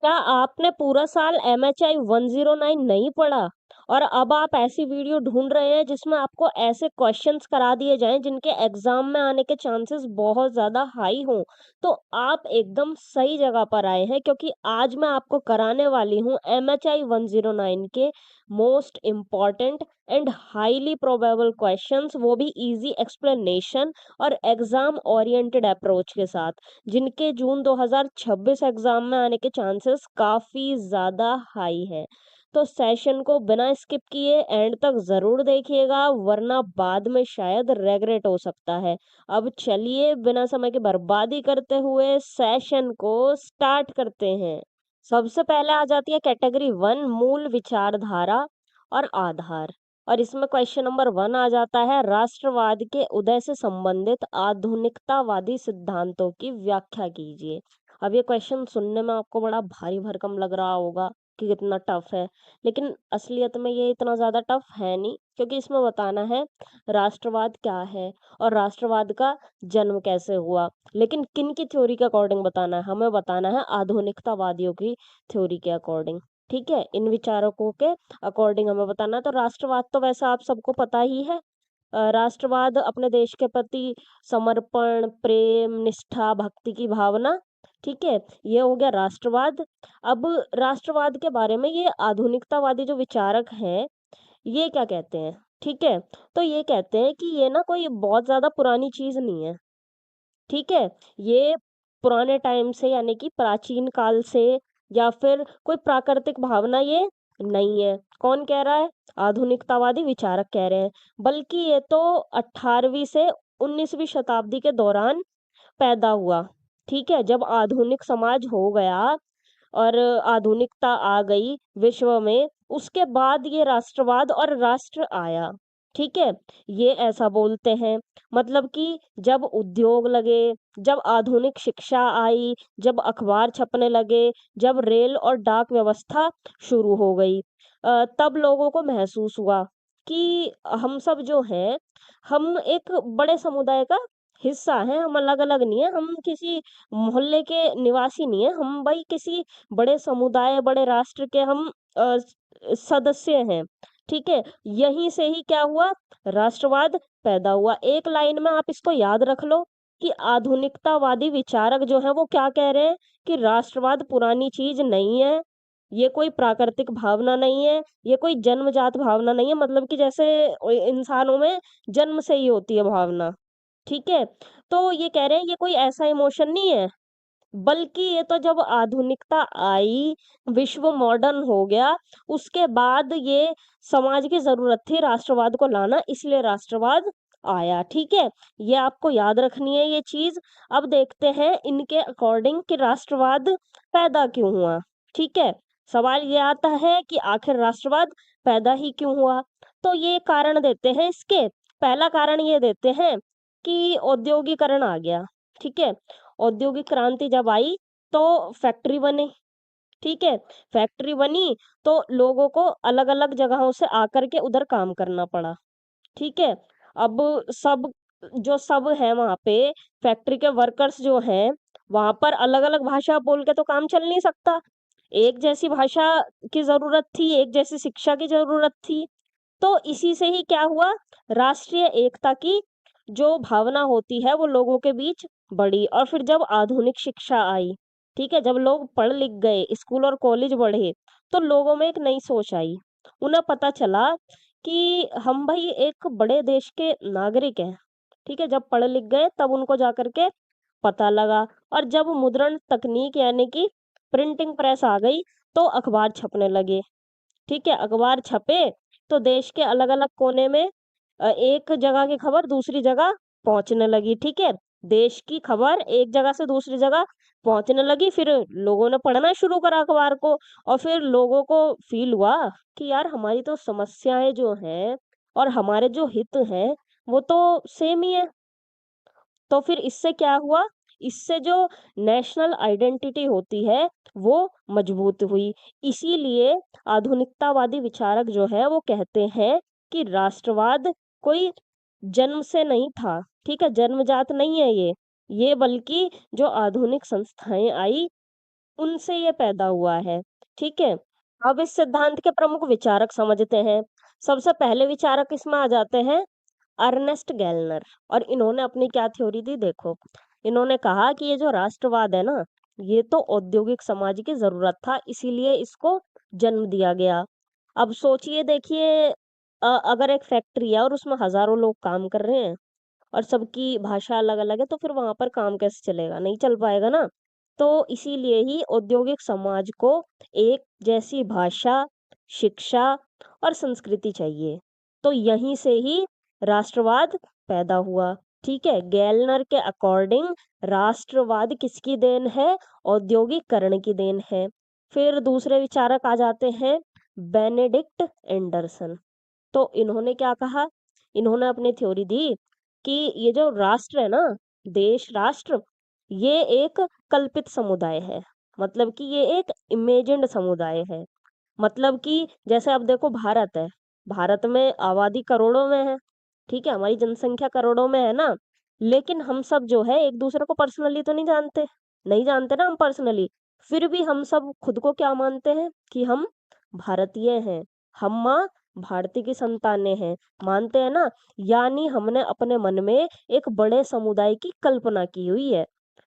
क्या आपने पूरा साल MHI 109 नहीं पढ़ा और अब आप ऐसी वीडियो ढूंढ रहे हैं जिसमें आपको ऐसे क्वेश्चंस करा दिए जाएं जिनके एग्जाम में आने के चांसेस बहुत ज्यादा हाई हों? तो आप एकदम सही जगह पर आए हैं, क्योंकि आज मैं आपको कराने वाली हूं MHI 109 के most important and highly probable questions, वो भी इजी एक्सप्लेनेशन और एग्जाम ओरिएंटेड अप्रोच के साथ, जिनके जून 2026 एग्जाम में आने के चांसेस काफी ज्यादा हाई है। तो सेशन को बिना स्किप किए एंड तक जरूर देखिएगा, वरना बाद में शायद रेग्रेट हो सकता है। अब चलिए बिना समय की बर्बादी करते हुए सेशन को स्टार्ट करते हैं। सबसे पहले आ जाती है कैटेगरी 1, मूल विचारधारा और आधार। और इसमें क्वेश्चन नंबर 1 आ जाता है, राष्ट्रवाद के उदय से संबंधित आधुनिकतावादी सिद्धांतों की व्याख्या कीजिए। अब ये क्वेश्चन सुनने में आपको बड़ा भारी भरकम लग रहा होगा कि कितना टफ है, लेकिन असलियत में ये इतना ज्यादा टफ है नहीं, क्योंकि इसमें बताना है राष्ट्रवाद क्या है और राष्ट्रवाद का जन्म कैसे हुआ। लेकिन किन की थ्योरी के अकॉर्डिंग बताना है? हमें बताना है आधुनिकतावादियों की थ्योरी के अकॉर्डिंग। ठीक है, इन विचारकों के अकॉर्डिंग हमें बताना है। तो राष्ट्रवाद तो वैसा आप सबको पता ही है। राष्ट्रवाद अपने देश के प्रति समर्पण, प्रेम, निष्ठा, भक्ति की भावना। ठीक है, ये हो गया राष्ट्रवाद। अब राष्ट्रवाद के बारे में ये आधुनिकतावादी जो विचारक हैं, ये क्या कहते हैं? ठीक है, तो ये कहते हैं कि ये ना कोई बहुत ज्यादा पुरानी चीज नहीं है। ठीक है, ये पुराने टाइम से, यानी कि प्राचीन काल से, या फिर कोई प्राकृतिक भावना ये नहीं है। कौन कह रहा है? आधुनिकतावादी विचारक कह रहे हैं। बल्कि ये तो 18वीं से 19वीं शताब्दी के दौरान पैदा हुआ। ठीक है, जब आधुनिक समाज हो गया और आधुनिकता आ गई विश्व में, उसके बाद ये राष्ट्रवाद और राष्ट्र आया। ठीक है, ये ऐसा बोलते हैं। मतलब कि जब उद्योग लगे, जब आधुनिक शिक्षा आई, जब अखबार छपने लगे, जब रेल और डाक व्यवस्था शुरू हो गई, तब लोगों को महसूस हुआ कि हम सब जो हैं, हम एक बड़े समुदाय का हिस्सा हैं। हम अलग अलग नहीं है, हम किसी मोहल्ले के निवासी नहीं है, हम भाई किसी बड़े समुदाय, बड़े राष्ट्र के हम सदस्य हैं। ठीक है, यहीं से ही क्या हुआ? राष्ट्रवाद पैदा हुआ। एक लाइन में आप इसको याद रख लो कि आधुनिकतावादी विचारक जो है वो क्या कह रहे हैं कि राष्ट्रवाद पुरानी चीज नहीं है, ये कोई प्राकृतिक भावना नहीं है, ये कोई जन्मजात भावना नहीं है। मतलब कि जैसे इंसानों में जन्म से ही होती है भावना। ठीक है, तो ये कह रहे हैं ये कोई ऐसा इमोशन नहीं है, बल्कि ये तो जब आधुनिकता आई, विश्व मॉडर्न हो गया, उसके बाद ये समाज की जरूरत थी राष्ट्रवाद को लाना, इसलिए राष्ट्रवाद आया। ठीक है, ये आपको याद रखनी है ये चीज। अब देखते हैं इनके अकॉर्डिंग कि राष्ट्रवाद पैदा क्यों हुआ। ठीक है, सवाल ये आता है कि आखिर राष्ट्रवाद पैदा ही क्यों हुआ? तो ये कारण देते हैं इसके। पहला कारण ये देते हैं कि औद्योगिकरण आ गया। ठीक है, औद्योगिक क्रांति जब आई तो फैक्ट्री बने। ठीक है, फैक्ट्री बनी तो लोगों को अलग अलग जगहों से आकर के उधर काम करना पड़ा। ठीक है, अब सब जो सब है वहां पे, फैक्ट्री के वर्कर्स जो हैं, वहां पर अलग अलग भाषा बोल के तो काम चल नहीं सकता। एक जैसी भाषा की जरूरत थी, एक जैसी शिक्षा की जरूरत थी। तो इसी से ही क्या हुआ? राष्ट्रीय एकता की जो भावना होती है वो लोगों के बीच बढ़ी। और फिर जब आधुनिक शिक्षा आई, ठीक है, जब लोग पढ़ लिख गए, स्कूल और कॉलेज बढ़े, तो लोगों में एक नई सोच आई। उन्हें पता चला कि हम भाई एक बड़े देश के नागरिक हैं। ठीक है, जब पढ़ लिख गए तब उनको जाकर के पता लगा। और जब मुद्रण तकनीक, यानी कि प्रिंटिंग प्रेस आ गई, तो अखबार छपने लगे। ठीक है, अखबार छपे तो देश के अलग अलग कोने में एक जगह की खबर दूसरी जगह पहुंचने लगी। ठीक है, देश की खबर एक जगह से दूसरी जगह पहुंचने लगी। फिर लोगों ने पढ़ना शुरू करा अखबार को, और फिर लोगों को फील हुआ कि यार हमारी तो समस्याएं जो हैं और हमारे जो हित हैं वो तो सेम ही है। तो फिर इससे क्या हुआ? इससे जो नेशनल आइडेंटिटी होती है वो मजबूत हुई। इसीलिए आधुनिकतावादी विचारक जो है वो कहते हैं कि राष्ट्रवाद कोई जन्म से नहीं था। ठीक है, जन्मजात नहीं है ये बल्कि जो आधुनिक संस्थाएं आई उनसे ये पैदा हुआ है। ठीक है। अब इस सिद्धांत के प्रमुख विचारक समझते हैं। सबसे पहले विचारक इसमें आ जाते हैं अर्नेस्ट गेलनर। और इन्होंने अपनी क्या थ्योरी दी देखो। इन्होंने कहा कि ये जो राष्ट्रवाद है ना, ये तो औद्योगिक समाज की जरूरत था, इसीलिए इसको जन्म दिया गया। अब सोचिए देखिए, अगर एक फैक्ट्री है और उसमें हजारों लोग काम कर रहे हैं और सबकी भाषा अलग अलग है, तो फिर वहां पर काम कैसे चलेगा? नहीं चल पाएगा ना। तो इसीलिए ही औद्योगिक समाज को एक जैसी भाषा, शिक्षा और संस्कृति चाहिए। तो यहीं से ही राष्ट्रवाद पैदा हुआ। ठीक है। गैलनर के अकॉर्डिंग राष्ट्रवाद किसकी देन है? औद्योगिकरण की देन है। फिर दूसरे विचारक आ जाते हैं बेनेडिक्ट एंडरसन। तो इन्होंने क्या कहा? इन्होंने अपनी थ्योरी दी कि ये जो राष्ट्र है ना, देश राष्ट्र, ये एक कल्पित समुदाय है। मतलब कि ये एक इमेजिन्ड समुदाय है। मतलब कि जैसे अब देखो भारत है, भारत में आबादी करोड़ों में है। ठीक है, हमारी जनसंख्या करोड़ों में है ना। लेकिन हम सब जो है एक दूसरे को पर्सनली तो नहीं जानते। नहीं जानते ना हम पर्सनली। फिर भी हम सब खुद को क्या मानते हैं कि हम भारतीय हैं। हम माँ भारती की संतानें हैं, मानते हैं ना। यानी हमने अपने मन में एक बड़े समुदाय की कल्पना की हुई है।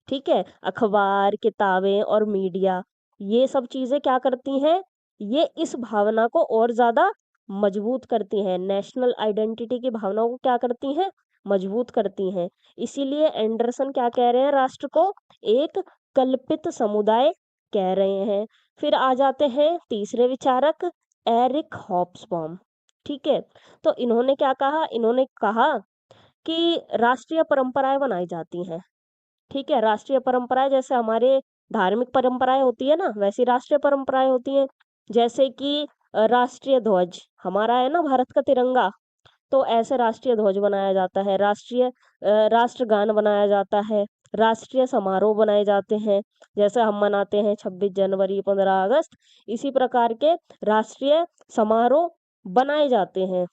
ठीक है। अखबार, किताबें और मीडिया, ये सब चीजें क्या करती हैं? ये इस भावना को और ज्यादा मजबूत करती हैं। नेशनल आइडेंटिटी की भावना को क्या करती हैं? मजबूत करती हैं। इसीलिए एंडरसन क्या कह रहे हैं? राष्ट्र को एक कल्पित समुदाय कह रहे हैं। फिर आ जाते हैं तीसरे विचारक, एरिक हॉब्सबॉम। ठीक है। तो इन्होंने क्या कहा? इन्होंने कहा कि राष्ट्रीय परंपराएं बनाई जाती हैं। ठीक है। राष्ट्रीय परंपराएं जैसे हमारे धार्मिक परंपराएं होती है ना, वैसी राष्ट्रीय परंपराएं होती हैं। जैसे कि राष्ट्रीय ध्वज हमारा है ना, भारत का तिरंगा। तो ऐसे राष्ट्रीय ध्वज बनाया जाता है, राष्ट्रगान बनाया जाता है, राष्ट्रीय समारोह बनाए जाते हैं। जैसे हम मनाते हैं 26 जनवरी, 15 अगस्त, इसी प्रकार के राष्ट्रीय समारोह बनाए जाते हैं।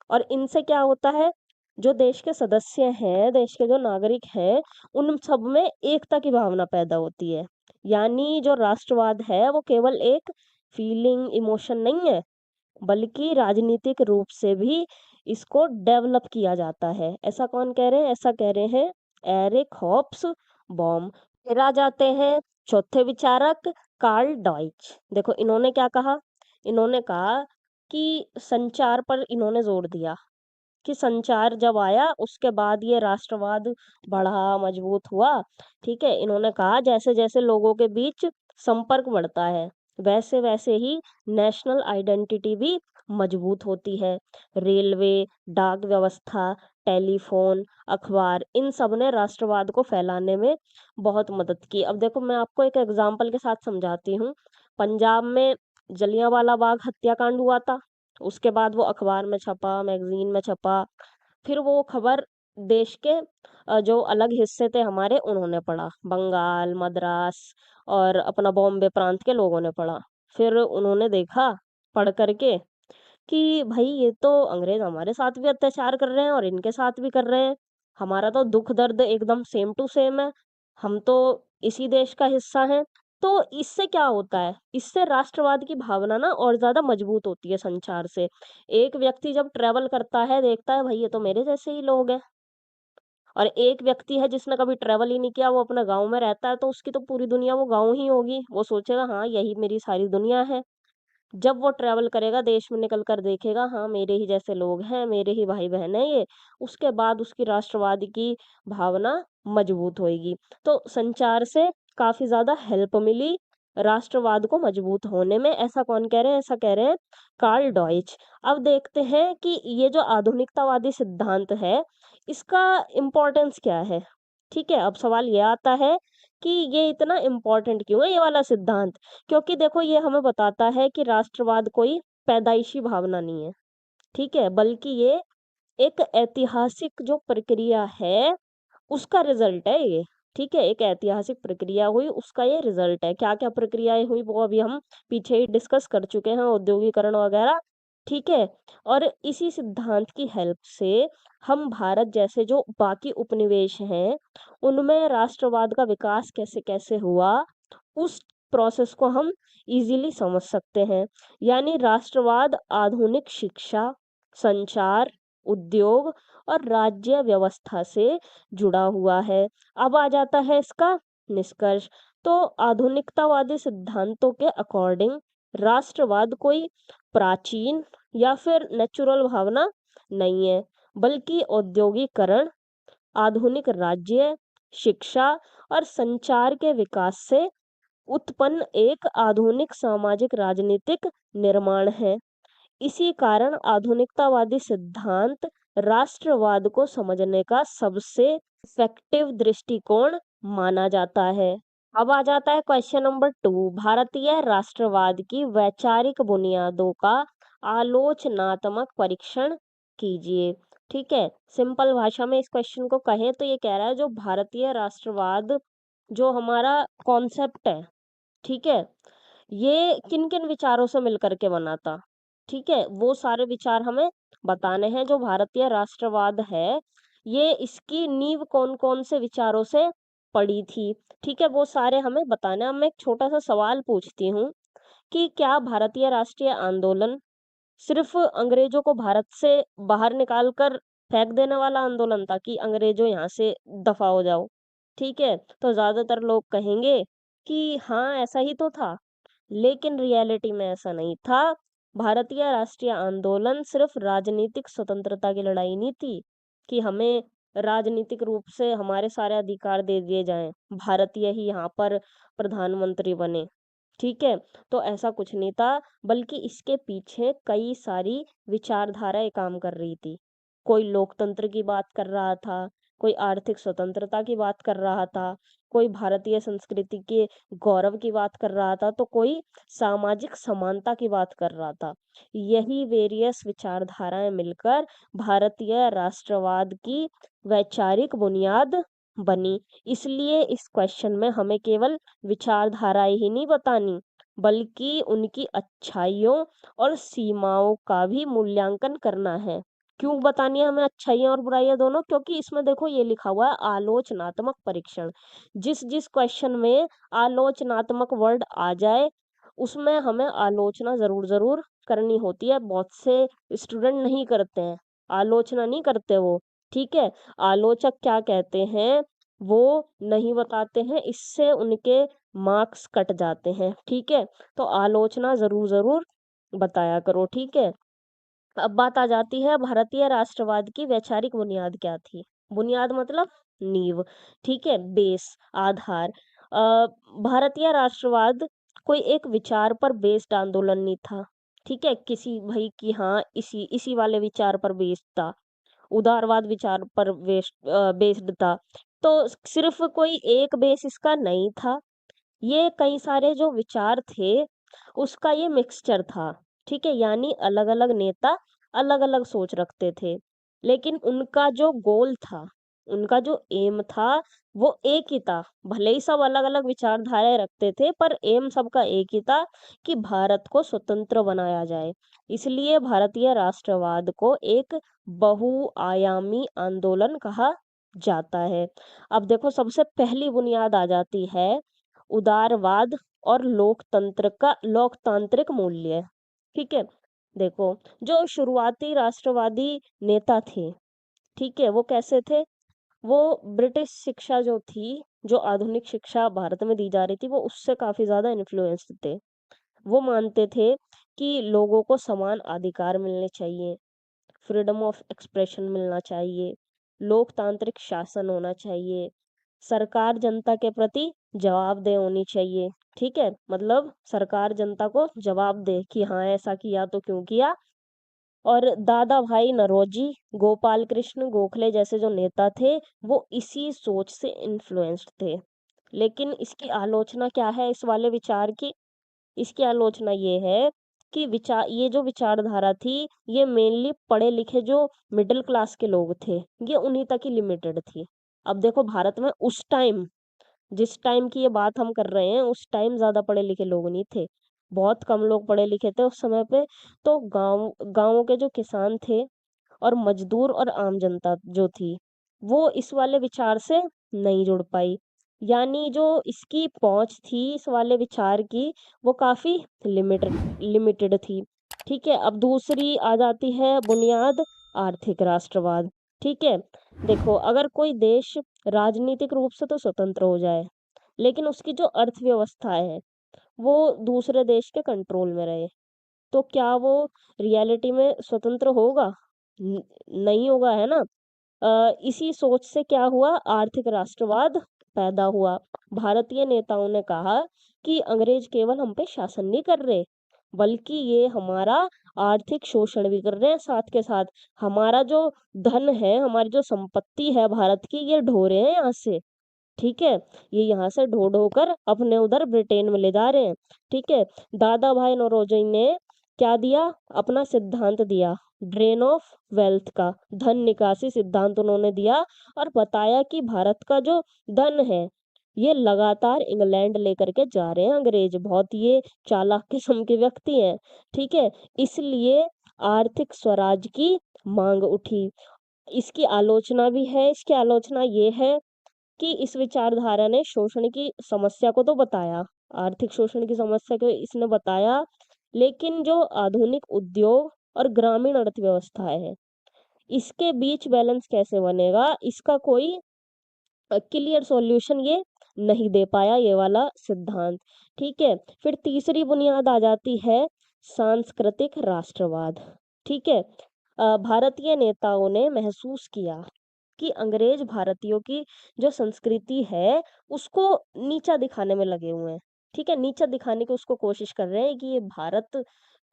और इनसे क्या होता है? जो देश के सदस्य हैं, देश के जो नागरिक हैं, उन सब में एकता की भावना पैदा होती है। यानी जो राष्ट्रवाद है वो केवल एक फीलिंग, इमोशन नहीं है, बल्कि राजनीतिक रूप से भी इसको डेवलप किया जाता है। ऐसा कौन कह रहे हैं? ऐसा कह रहे हैं एरिक हॉब्स बॉम। फिर आ जाते हैं चौथे विचारक, कार्ल डॉइच। देखो इन्होंने क्या कहा? इन्होंने कहा कि संचार पर इन्होंने जोर दिया कि संचार जब आया उसके बाद ये राष्ट्रवाद बढ़ा, मजबूत हुआ। ठीक है। इन्होंने कहा जैसे जैसे लोगों के बीच संपर्क बढ़ता है, वैसे वैसे ही नेशनल आइडेंटिटी भी मजबूत होती है। रेलवे, डाक व्यवस्था, टेलीफोन, अखबार, इन सब ने राष्ट्रवाद को फैलाने में बहुत मदद की। अब देखो मैं आपको एक एग्जाम्पल के साथ समझाती हूँ। पंजाब में जलियांवाला बाग हत्याकांड हुआ था। उसके बाद वो अखबार में छपा, मैगजीन में छपा। फिर वो खबर देश के जो अलग हिस्से थे हमारे, उन्होंने पढ़ा, बंगाल, मद्रास और अपना बॉम्बे प्रांत के लोगों ने पढ़ा। फिर उन्होंने देखा पढ़ करके कि भाई ये तो अंग्रेज हमारे साथ भी अत्याचार कर रहे हैं और इनके साथ भी कर रहे हैं। हमारा तो दुख दर्द एकदम सेम टू सेम है। हम तो इसी देश का हिस्सा हैं। तो इससे क्या होता है? इससे राष्ट्रवाद की भावना ना और ज्यादा मजबूत होती है संचार से। एक व्यक्ति जब ट्रेवल करता है, देखता है भाई ये तो मेरे जैसे ही लोग हैं। और एक व्यक्ति है जिसने कभी ट्रेवल ही नहीं किया, वो अपने गांव में रहता है, तो उसकी तो पूरी दुनिया वो गांव ही होगी। वो सोचेगा हाँ यही मेरी सारी दुनिया है। जब वो ट्रेवल करेगा, देश में निकल कर देखेगा, हाँ मेरे ही जैसे लोग हैं, मेरे ही भाई बहन है ये। उसके बाद उसकी राष्ट्रवाद की भावना मजबूत होएगी। तो संचार से काफी ज्यादा हेल्प मिली राष्ट्रवाद को मजबूत होने में। ऐसा कौन कह रहे हैं? ऐसा कह रहे हैं कार्ल डॉइच। अब देखते हैं कि ये जो आधुनिकतावादी सिद्धांत है, इसका इम्पोर्टेंस क्या है। ठीक है। अब सवाल ये आता है कि ये इतना इम्पोर्टेंट क्यों है ये वाला सिद्धांत? क्योंकि देखो ये हमें बताता है कि राष्ट्रवाद कोई पैदाइशी भावना नहीं है। ठीक है। बल्कि ये एक ऐतिहासिक जो प्रक्रिया है, उसका रिजल्ट है ये। ठीक है। एक ऐतिहासिक प्रक्रिया हुई, उसका ये रिजल्ट है। क्या क्या प्रक्रियाएं हुई वो अभी हम पीछे ही डिस्कस कर चुके हैं, औद्योगिकरण वगैरह। ठीक है। और इसी सिद्धांत की हेल्प से हम भारत जैसे जो बाकी उपनिवेश हैं, उनमें राष्ट्रवाद का विकास कैसे कैसे हुआ, उस प्रोसेस को हम इजीली समझ सकते हैं। यानी राष्ट्रवाद आधुनिक शिक्षा, संचार, उद्योग और राज्य व्यवस्था से जुड़ा हुआ है। अब आ जाता है इसका निष्कर्ष। तो आधुनिकतावादी सिद्धांतों के अकॉर्डिंग राष्ट्रवाद कोई प्राचीन या फिर नेचुरल भावना नहीं है, बल्कि औद्योगिकरण, आधुनिक राज्य, शिक्षा और संचार के विकास से उत्पन्न एक आधुनिक सामाजिक राजनीतिक निर्माण है। इसी कारण आधुनिकतावादी सिद्धांत राष्ट्रवाद को समझने का सबसे इफेक्टिव दृष्टिकोण माना जाता है। अब आ जाता है क्वेश्चन नंबर 2, भारतीय राष्ट्रवाद की वैचारिक बुनियादों का आलोचनात्मक परीक्षण कीजिए। ठीक है, सिंपल भाषा में इस क्वेश्चन को कहें तो ये कह रहा है जो भारतीय राष्ट्रवाद जो हमारा कॉन्सेप्ट है, ठीक है, ये किन किन विचारों से मिलकर के बना था। ठीक है, वो सारे विचार हमें बताने हैं। जो भारतीय राष्ट्रवाद है, ये इसकी नींव कौन कौन से विचारों से पड़ी थी। ठीक है, वो सारे हमें बताने हैं। अब मैं एक छोटा सा सवाल पूछती हूँ कि क्या भारतीय राष्ट्रीय आंदोलन सिर्फ अंग्रेजों को भारत से बाहर निकाल कर फेंक देने वाला आंदोलन था कि अंग्रेजों यहाँ से दफा हो जाओ। ठीक है, तो ज्यादातर लोग कहेंगे कि हाँ ऐसा ही तो था, लेकिन रियलिटी में ऐसा नहीं था। भारतीय राष्ट्रीय आंदोलन सिर्फ राजनीतिक स्वतंत्रता की लड़ाई नहीं थी कि हमें राजनीतिक रूप से हमारे सारे अधिकार दे दिए जाएं, भारतीय ही यहाँ पर प्रधानमंत्री बने। ठीक है, तो ऐसा कुछ नहीं था, बल्कि इसके पीछे कई सारी विचारधाराएं काम कर रही थी। कोई लोकतंत्र की बात कर रहा था, कोई आर्थिक स्वतंत्रता की बात कर रहा था, कोई भारतीय संस्कृति के गौरव की बात कर रहा था, तो कोई सामाजिक समानता की बात कर रहा था। यही वेरियस विचारधाराएं मिलकर भारतीय राष्ट्रवाद की वैचारिक बुनियाद बनी। इसलिए इस क्वेश्चन में हमें केवल विचारधाराएं ही नहीं बतानी, बल्कि उनकी अच्छाइयों और सीमाओं का भी मूल्यांकन करना है। क्यों बतानी है हमें अच्छाइयाँ और बुराइयां दोनों? क्योंकि इसमें देखो ये लिखा हुआ है आलोचनात्मक परीक्षण। जिस जिस क्वेश्चन में आलोचनात्मक वर्ड आ जाए, उसमें हमें आलोचना जरूर जरूर करनी होती है। बहुत से स्टूडेंट नहीं करते हैं, आलोचना नहीं करते वो। ठीक है, आलोचक क्या कहते हैं वो नहीं बताते हैं, इससे उनके मार्क्स कट जाते हैं। ठीक है, तो आलोचना जरूर जरूर बताया करो। ठीक है, अब बात आ जाती है भारतीय राष्ट्रवाद की वैचारिक बुनियाद क्या थी। बुनियाद मतलब नींव। ठीक है, बेस, आधार। भारतीय राष्ट्रवाद कोई एक विचार पर बेस्ड आंदोलन नहीं था। ठीक है, किसी भाई की हाँ इसी इसी वाले विचार पर बेस्ड था, उदारवाद विचार पर बेस्ड था। तो सिर्फ कोई एक बेस इसका नहीं था, ये कई सारे जो विचार थे उसका ये मिक्सचर था। ठीक है, यानी अलग अलग नेता अलग अलग सोच रखते थे, लेकिन उनका जो गोल था, उनका जो एम था, वो एक ही था। भले ही सब अलग अलग विचारधाराएं रखते थे, पर एम सबका एक ही था कि भारत को स्वतंत्र बनाया जाए। इसलिए भारतीय राष्ट्रवाद को एक बहुआयामी आंदोलन कहा जाता है। अब देखो सबसे पहली बुनियाद आ जाती है उदारवाद और लोकतांत्रिक मूल्य। ठीक है, देखो जो शुरुआती राष्ट्रवादी नेता थे, ठीक है, वो कैसे थे? वो ब्रिटिश शिक्षा जो थी, जो आधुनिक शिक्षा भारत में दी जा रही थी, वो उससे काफी ज्यादा इन्फ्लुएंस्ड थे। वो मानते थे कि लोगों को समान अधिकार मिलने चाहिए, फ्रीडम ऑफ एक्सप्रेशन मिलना चाहिए, लोकतांत्रिक शासन होना चाहिए, सरकार जनता के प्रति जवाबदेह होनी चाहिए। ठीक है, मतलब सरकार जनता को जवाब दे कि हाँ ऐसा किया तो क्यों किया। और दादा भाई नरोजी, गोपाल कृष्ण गोखले जैसे जो नेता थे, वो इसी सोच से इन्फ्लुएंस्ड थे। लेकिन इसकी आलोचना क्या है इस वाले विचार की? इसकी आलोचना ये है कि विचार, ये जो विचारधारा थी, ये मेनली पढ़े लिखे जो मिडिल क्लास के लोग थे, ये उन्हीं तक ही लिमिटेड थी। अब देखो भारत में उस टाइम, जिस टाइम की ये बात हम कर रहे हैं, उस टाइम ज्यादा पढ़े लिखे लोग नहीं थे, बहुत कम लोग पढ़े लिखे थे उस समय पे। तो गांवों के जो किसान थे और मजदूर और आम जनता जो थी, वो इस वाले विचार से नहीं जुड़ पाई। यानी जो इसकी पहुंच थी इस वाले विचार की, वो काफी लिमिटेड लिमिटेड थी। ठीक है, अब दूसरी आ जाती है बुनियाद, आर्थिक राष्ट्रवाद। ठीक है, देखो अगर कोई देश राजनीतिक रूप से तो स्वतंत्र हो जाए, लेकिन उसकी जो अर्थव्यवस्था है वो दूसरे देश के कंट्रोल में रहे, तो क्या वो रियलिटी में स्वतंत्र होगा? न- नहीं होगा, है ना। इसी सोच से क्या हुआ, आर्थिक राष्ट्रवाद पैदा हुआ। भारतीय नेताओं ने कहा कि अंग्रेज केवल हम पे शासन नहीं कर रहे, बल्कि ये हमारा आर्थिक शोषण भी कर रहे हैं, साथ के साथ हमारा जो धन है, हमारी जो संपत्ति है भारत की, ये ढो रहे हैं यहाँ से। ठीक है, ये यहाँ से ढो ढो कर अपने उधर ब्रिटेन में ले जा रहे हैं। ठीक है, दादा भाई नौरोजी ने क्या दिया, अपना सिद्धांत दिया, ड्रेन ऑफ वेल्थ का, धन निकासी सिद्धांत उन्होंने दिया, और बताया कि भारत का जो धन है ये लगातार इंग्लैंड लेकर के जा रहे हैं अंग्रेज, बहुत ये चालाक किस्म के व्यक्ति हैं। ठीक है, इसलिए आर्थिक स्वराज की मांग उठी। इसकी आलोचना भी है, इसकी आलोचना ये है कि इस विचारधारा ने शोषण की समस्या को तो बताया, आर्थिक शोषण की समस्या को इसने बताया, लेकिन जो आधुनिक उद्योग और ग्रामीण अर्थव्यवस्था है, इसके बीच बैलेंस कैसे बनेगा, इसका कोई क्लियर सॉल्यूशन ये नहीं दे पाया, ये वाला सिद्धांत। ठीक है, फिर तीसरी बुनियाद आ जाती है सांस्कृतिक राष्ट्रवाद। ठीक है, भारतीय नेताओं ने महसूस किया कि अंग्रेज भारतीयों की जो संस्कृति है उसको नीचा दिखाने में लगे हुए हैं। ठीक है, नीचा दिखाने की उसको कोशिश कर रहे हैं कि ये भारत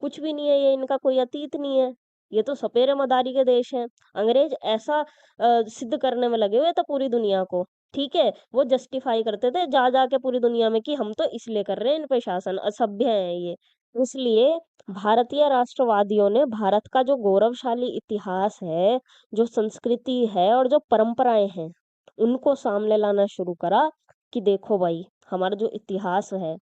कुछ भी नहीं है, ये इनका कोई अतीत नहीं है, ये तो सपेरे मदारी के देश हैं। अंग्रेज ऐसा सिद्ध करने में लगे हुए थे पूरी दुनिया को। ठीक है, वो जस्टिफाई करते थे जा जाके पूरी दुनिया में कि हम तो इसलिए कर रहे हैं इन पे शासन, असभ्य हैं ये। इसलिए भारतीय राष्ट्रवादियों ने भारत का जो गौरवशाली इतिहास है, जो संस्कृति है और जो परंपराएं हैं, उनको सामने लाना शुरू करा कि देखो भाई, हमारा जो इतिहास है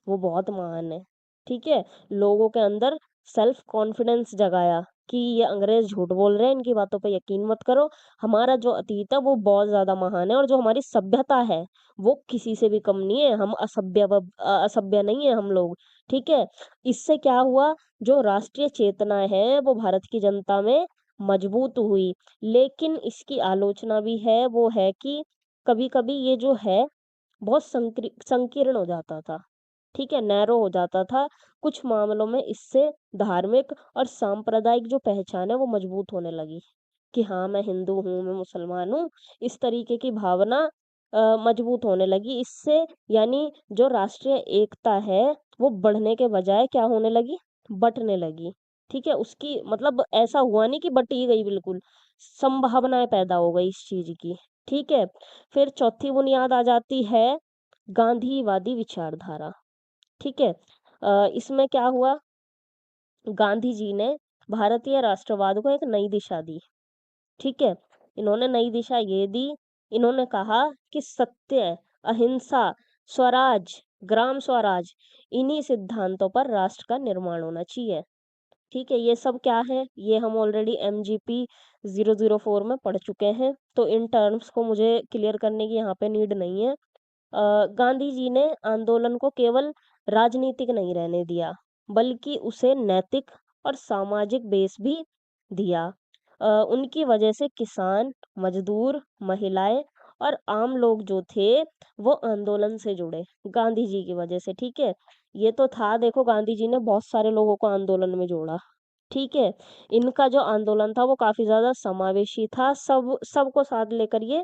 वो बहुत महान है। ठीक है, लोगों के अंदर सेल्फ कॉन्फिडेंस जगाया कि ये अंग्रेज झूठ बोल रहे हैं, इनकी बातों पे यकीन मत करो, हमारा जो अतीत है वो बहुत ज्यादा महान है, और जो हमारी सभ्यता है वो किसी से भी कम नहीं है, हम असभ्य नहीं है हम लोग। ठीक है, इससे क्या हुआ, जो राष्ट्रीय चेतना है वो भारत की जनता में मजबूत हुई। लेकिन इसकी आलोचना भी है, वो है कि कभी कभी ये जो है बहुत संकीर्ण हो जाता था। ठीक है, नैरो हो जाता था। कुछ मामलों में इससे धार्मिक और सांप्रदायिक जो पहचान है वो मजबूत होने लगी, कि हाँ मैं हिंदू हूँ, मैं मुसलमान हूँ, इस तरीके की भावना मजबूत होने लगी इससे। यानी जो राष्ट्रीय एकता है वो बढ़ने के बजाय क्या होने लगी, बंटने लगी। ठीक है, उसकी मतलब ऐसा हुआ नहीं कि बट ही गई, बिल्कुल संभावनाएं पैदा हो गई इस चीज की। ठीक है, फिर चौथी बुनियाद आ जाती है गांधीवादी विचारधारा। ठीक है, इसमें क्या हुआ, गांधी जी ने भारतीय राष्ट्रवाद को एक नई दिशा दी। ठीक है, इन्होंने नई दिशा ये दी, इन्होंने कहा कि सत्य, अहिंसा, स्वराज, ग्राम स्वराज, इन्हीं सिद्धांतों पर राष्ट्र का निर्माण होना चाहिए। ठीक है, ये सब क्या है, ये हम ऑलरेडी MGP 004 में पढ़ चुके हैं, तो इन टर्म्स को मुझे क्लियर करने की यहाँ पे नीड नहीं है। गांधी जी ने आंदोलन को केवल राजनीतिक नहीं रहने दिया, बल्कि उसे नैतिक और सामाजिक बेस भी दिया। उनकी वजह से किसान, मजदूर, महिलाएं और आम लोग जो थे वो आंदोलन से जुड़े, गांधी जी की वजह से। ठीक है, ये तो था, देखो गांधी जी ने बहुत सारे लोगों को आंदोलन में जोड़ा। ठीक है, इनका जो आंदोलन था वो काफी ज्यादा समावेशी था, सबको साथ लेकर ये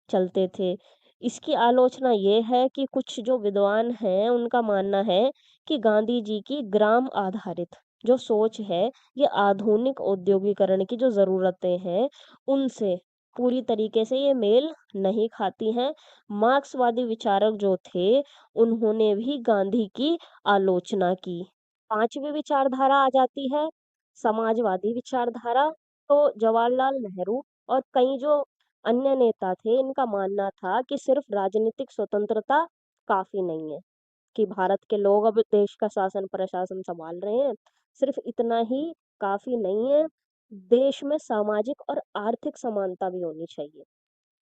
चलते थे। इसकी आलोचना ये है कि कुछ जो विद्वान हैं उनका मानना है कि गांधी जी की ग्राम आधारित जो सोच है, ये आधुनिक औद्योगिकरण की जो जरूरतें हैं उनसे पूरी तरीके से ये मेल नहीं खाती हैं। मार्क्सवादी विचारक जो थे उन्होंने भी गांधी की आलोचना की। पांचवी विचारधारा आ जाती है समाजवादी विचारधारा। तो जवाहरलाल नेहरू और कई जो अन्य नेता थे, इनका मानना था कि सिर्फ राजनीतिक स्वतंत्रता काफी नहीं है, कि भारत के लोग अब देश का शासन प्रशासन संभाल रहे हैं, सिर्फ इतना ही काफी नहीं है, देश में सामाजिक और आर्थिक समानता भी होनी चाहिए।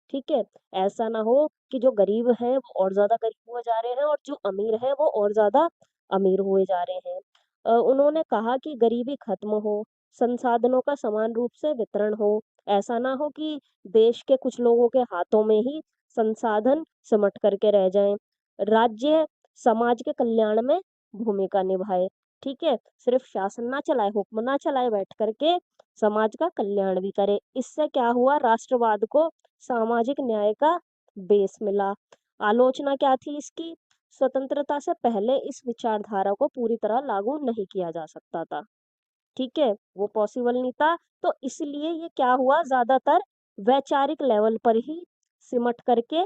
ठीक है। ऐसा ना हो कि जो गरीब हैं वो और ज्यादा गरीब हुए जा रहे हैं और जो अमीर हैं वो और ज्यादा अमीर हुए जा रहे हैं। उन्होंने कहा कि गरीबी खत्म हो, संसाधनों का समान रूप से वितरण हो। ऐसा ना हो कि देश के कुछ लोगों के हाथों में ही संसाधन सिमट करके रह जाएं। राज्य समाज के कल्याण में भूमिका निभाए। ठीक है, सिर्फ शासन ना चलाए, हुक्म ना चलाए बैठ करके, समाज का कल्याण भी करे। इससे क्या हुआ, राष्ट्रवाद को सामाजिक न्याय का बेस मिला। आलोचना क्या थी इसकी, स्वतंत्रता से पहले इस विचारधारा को पूरी तरह लागू नहीं किया जा सकता था। ठीक है, वो पॉसिबल नहीं था, तो इसलिए ये क्या हुआ, ज्यादातर वैचारिक लेवल पर ही सिमट करके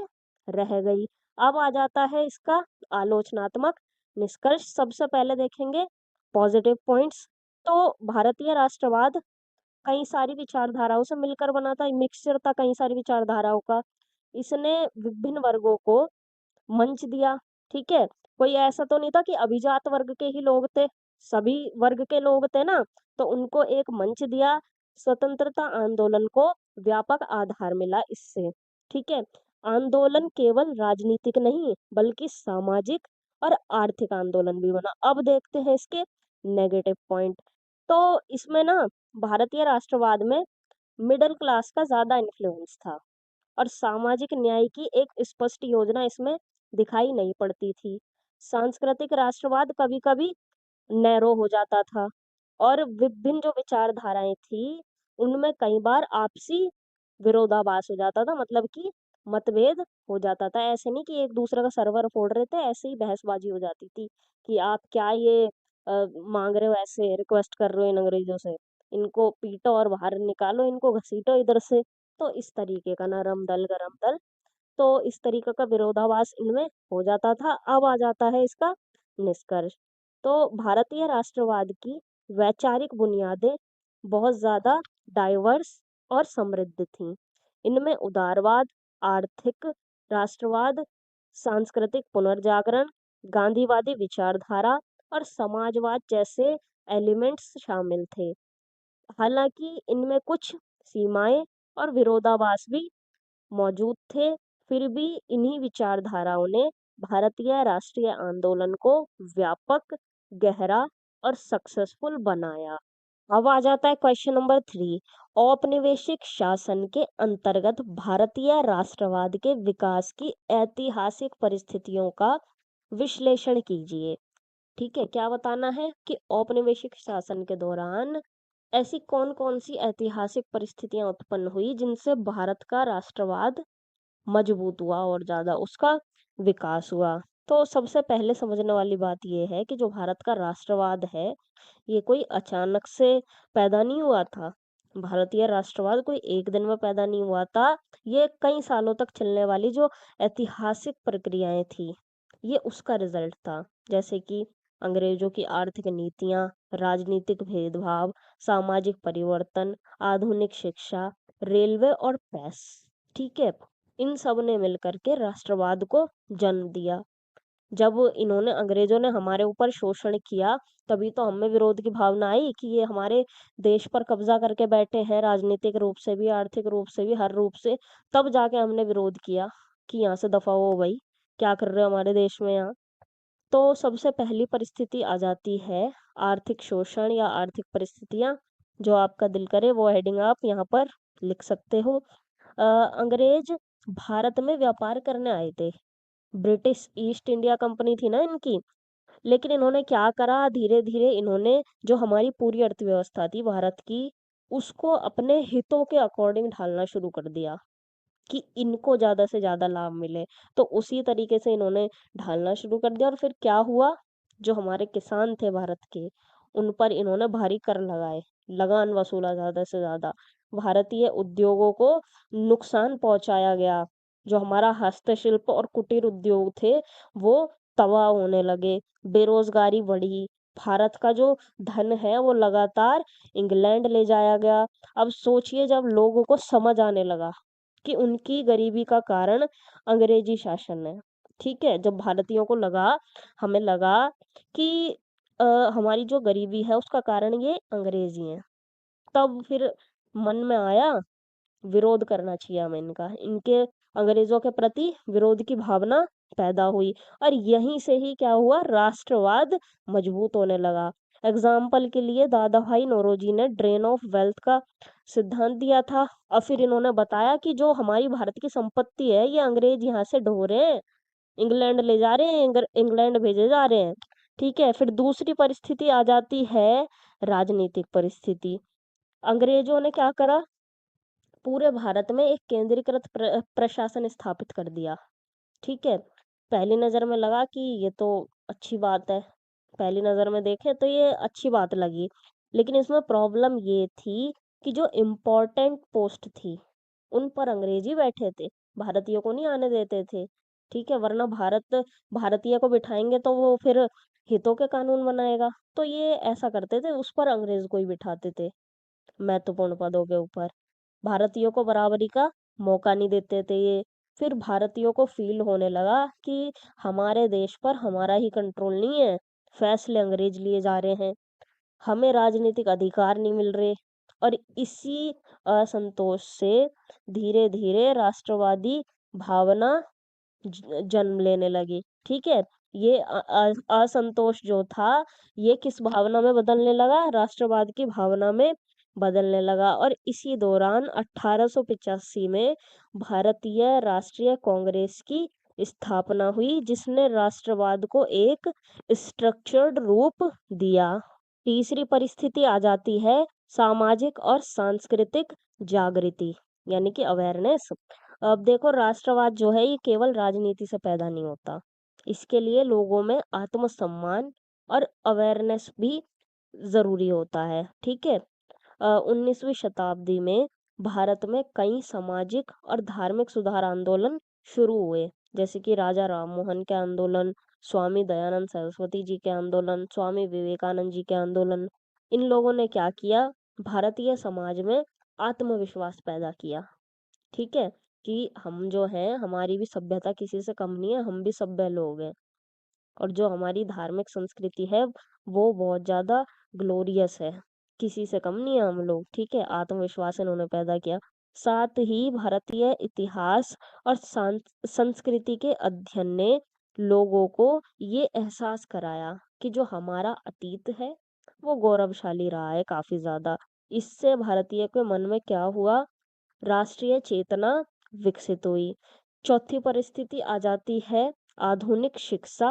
रह गई। अब आ जाता है इसका आलोचनात्मक निष्कर्ष। सबसे पहले देखेंगे पॉजिटिव पॉइंट्स। तो भारतीय राष्ट्रवाद कई सारी विचारधाराओं से मिलकर बना था, मिक्सचर था कई सारी विचारधाराओं का। इसने विभिन्न वर्गों को मंच दिया। ठीक है, कोई ऐसा तो नहीं था कि अभिजात वर्ग के ही लोग थे, सभी वर्ग के लोग थे ना, तो उनको एक मंच दिया। स्वतंत्रता आंदोलन को व्यापक आधार मिला इससे। ठीक है, आंदोलन केवल राजनीतिक नहीं बल्कि सामाजिक और आर्थिक आंदोलन भी बना। अब देखते हैं इसके नेगेटिव पॉइंट। तो इसमें ना भारतीय राष्ट्रवाद में मिडिल क्लास का ज्यादा इन्फ्लुएंस था और सामाजिक न्याय की एक स्पष्ट योजना इसमें दिखाई नहीं पड़ती थी। सांस्कृतिक राष्ट्रवाद कभी कभी नैरो हो जाता था और विभिन्न जो विचारधाराएं थी उनमें कई बार आपसी विरोधाभास हो जाता था, मतलब कि मतभेद हो जाता था। ऐसे नहीं कि एक दूसरे का सर्वर फोड़ रहे थे, ऐसे ही बहसबाजी हो जाती थी कि आप क्या ये मांग रहे हो, ऐसे रिक्वेस्ट कर रहे हो इन अंग्रेजों से, इनको पीटो और बाहर निकालो, इनको घसीटो इधर से। तो इस तरीके का नरम दल गरम दल, तो इस तरीके का विरोधाभास इनमें हो जाता था। अब आ जाता है इसका निष्कर्ष। तो भारतीय राष्ट्रवाद की वैचारिक बुनियादें बहुत ज्यादा डाइवर्स और समृद्ध थीं। इनमें उदारवाद, आर्थिक राष्ट्रवाद, सांस्कृतिक पुनर्जागरण, गांधीवादी विचारधारा और समाजवाद जैसे एलिमेंट्स शामिल थे। हालांकि इनमें कुछ सीमाएं और विरोधाभास भी मौजूद थे, फिर भी इन्हीं विचारधाराओं ने भारतीय राष्ट्रीय आंदोलन को व्यापक, गहरा और सक्सेसफुल बनाया। अब आ जाता है क्वेश्चन नंबर 3। औपनिवेशिक शासन के अंतर्गत भारतीय राष्ट्रवाद के विकास की ऐतिहासिक परिस्थितियों का विश्लेषण कीजिए। ठीक है, क्या बताना है कि औपनिवेशिक शासन के दौरान ऐसी कौन कौन सी ऐतिहासिक परिस्थितियां उत्पन्न हुई जिनसे भारत का राष्ट्रवाद मजबूत हुआ और ज्यादा उसका विकास हुआ। तो सबसे पहले समझने वाली बात यह है कि जो भारत का राष्ट्रवाद है ये कोई अचानक से पैदा नहीं हुआ था। भारतीय राष्ट्रवाद कोई एक दिन में पैदा नहीं हुआ था। ये कई सालों तक चलने वाली जो ऐतिहासिक प्रक्रियाएं थी ये उसका रिजल्ट था। जैसे कि अंग्रेजों की आर्थिक नीतियां, राजनीतिक भेदभाव, सामाजिक परिवर्तन, आधुनिक शिक्षा, रेलवे और प्रेस। ठीक है, इन सब ने मिलकर के राष्ट्रवाद को जन्म दिया। जब इन्होंने अंग्रेजों ने हमारे ऊपर शोषण किया तभी तो हमें विरोध की भावना आई कि ये हमारे देश पर कब्जा करके बैठे हैं, राजनीतिक रूप से भी, आर्थिक रूप से भी, हर रूप से। तब जाके हमने विरोध किया कि यहाँ से दफा हो भाई, क्या कर रहे हो हमारे देश में यहाँ। तो सबसे पहली परिस्थिति आ जाती है आर्थिक शोषण या आर्थिक परिस्थितियां। जो आपका दिल करे वो हेडिंग आप यहाँ पर लिख सकते हो। अंग्रेज भारत में व्यापार करने आए थे। ब्रिटिश ईस्ट इंडिया कंपनी थी ना इनकी। लेकिन इन्होंने क्या करा, धीरे धीरे इन्होंने जो हमारी पूरी अर्थव्यवस्था थी भारत की उसको अपने हितों के अकॉर्डिंग ढालना शुरू कर दिया कि इनको ज्यादा से ज्यादा लाभ मिले। तो उसी तरीके से इन्होंने ढालना शुरू कर दिया और फिर क्या हुआ, जो हमारे किसान थे भारत के उन पर इन्होंने भारी कर लगाए, लगान वसूला ज्यादा से ज्यादा। भारतीय उद्योगों को नुकसान पहुंचाया गया। जो हमारा हस्तशिल्प और कुटीर उद्योग थे वो तबाह होने लगे, बेरोजगारी बढ़ी, भारत का जो धन है वो लगातार इंग्लैंड ले जाया गया। अब सोचिए जब लोगों को समझ आने लगा कि उनकी गरीबी का कारण अंग्रेजी शासन है। ठीक है, जब भारतीयों को लगा, हमें लगा कि अ, हमारी जो गरीबी है उसका कारण ये अंग्रेजी है, तब फिर मन में आया विरोध करना चाहिए हमें इनका, इनके अंग्रेजों के प्रति विरोध की भावना पैदा हुई, और यहीं से ही क्या हुआ, राष्ट्रवाद मजबूत होने लगा। एग्जाम्पल के लिए दादा भाई नौरोजी ने ड्रेन ऑफ वेल्थ का सिद्धांत दिया था, और फिर इन्होंने बताया कि जो हमारी भारत की संपत्ति है ये अंग्रेज यहाँ से ढो रहे हैं, इंग्लैंड ले जा रहे हैं, इंग्लैंड भेजे जा रहे हैं। ठीक है, फिर दूसरी परिस्थिति आ जाती है, राजनीतिक परिस्थिति। अंग्रेजों ने क्या करा, पूरे भारत में एक केंद्रीकृत प्रशासन स्थापित कर दिया। ठीक है, पहली नजर में लगा कि ये तो अच्छी बात है, पहली नजर में देखे तो ये अच्छी बात लगी, लेकिन इसमें प्रॉब्लम ये थी कि जो इम्पोर्टेंट पोस्ट थी उन पर अंग्रेजी बैठे थे, भारतीयों को नहीं आने देते थे। ठीक है, वरना भारतीय को बिठाएंगे तो वो फिर हितों के कानून बनाएगा, तो ये ऐसा करते थे, उस पर अंग्रेज को ही बिठाते थे महत्वपूर्ण पदों के ऊपर। भारतीयों को बराबरी का मौका नहीं देते थे ये। फिर भारतीयों को फील होने लगा कि हमारे देश पर हमारा ही कंट्रोल नहीं है, फैसले अंग्रेज लिए जा रहे हैं, हमें राजनीतिक अधिकार नहीं मिल रहे। और इसी असंतोष से धीरे धीरे राष्ट्रवादी भावना जन्म लेने लगी। ठीक है, ये असंतोष जो था ये किस भावना में बदलने लगा, राष्ट्रवाद की भावना में बदलने लगा। और इसी दौरान 1885 में भारतीय राष्ट्रीय कांग्रेस की स्थापना हुई, जिसने राष्ट्रवाद को एक स्ट्रक्चर्ड रूप दिया। तीसरी परिस्थिति आ जाती है सामाजिक और सांस्कृतिक जागृति, यानी कि अवेयरनेस। अब देखो, राष्ट्रवाद जो है ये केवल राजनीति से पैदा नहीं होता, इसके लिए लोगों में आत्मसम्मान और अवेयरनेस भी जरूरी होता है। ठीक है, 19वीं शताब्दी में भारत में कई सामाजिक और धार्मिक सुधार आंदोलन शुरू हुए, जैसे कि राजा राममोहन के आंदोलन, स्वामी दयानंद सरस्वती जी के आंदोलन, स्वामी विवेकानंद जी के आंदोलन। इन लोगों ने क्या किया, भारतीय समाज में आत्मविश्वास पैदा किया। ठीक है, कि हम जो हैं, हमारी भी सभ्यता किसी से कम नहीं है, हम भी सभ्य लोग हैं, और जो हमारी धार्मिक संस्कृति है वो बहुत ज्यादा ग्लोरियस है, किसी से कम नहीं है हम लोग। ठीक है, आत्मविश्वास इन्होंने पैदा किया। साथ ही भारतीय इतिहास और संस्कृति के अध्ययन ने लोगों को ये एहसास कराया कि जो हमारा अतीत है वो गौरवशाली रहा है काफी ज्यादा। इससे भारतीय के मन में क्या हुआ, राष्ट्रीय चेतना विकसित हुई। चौथी परिस्थिति आ जाती है आधुनिक शिक्षा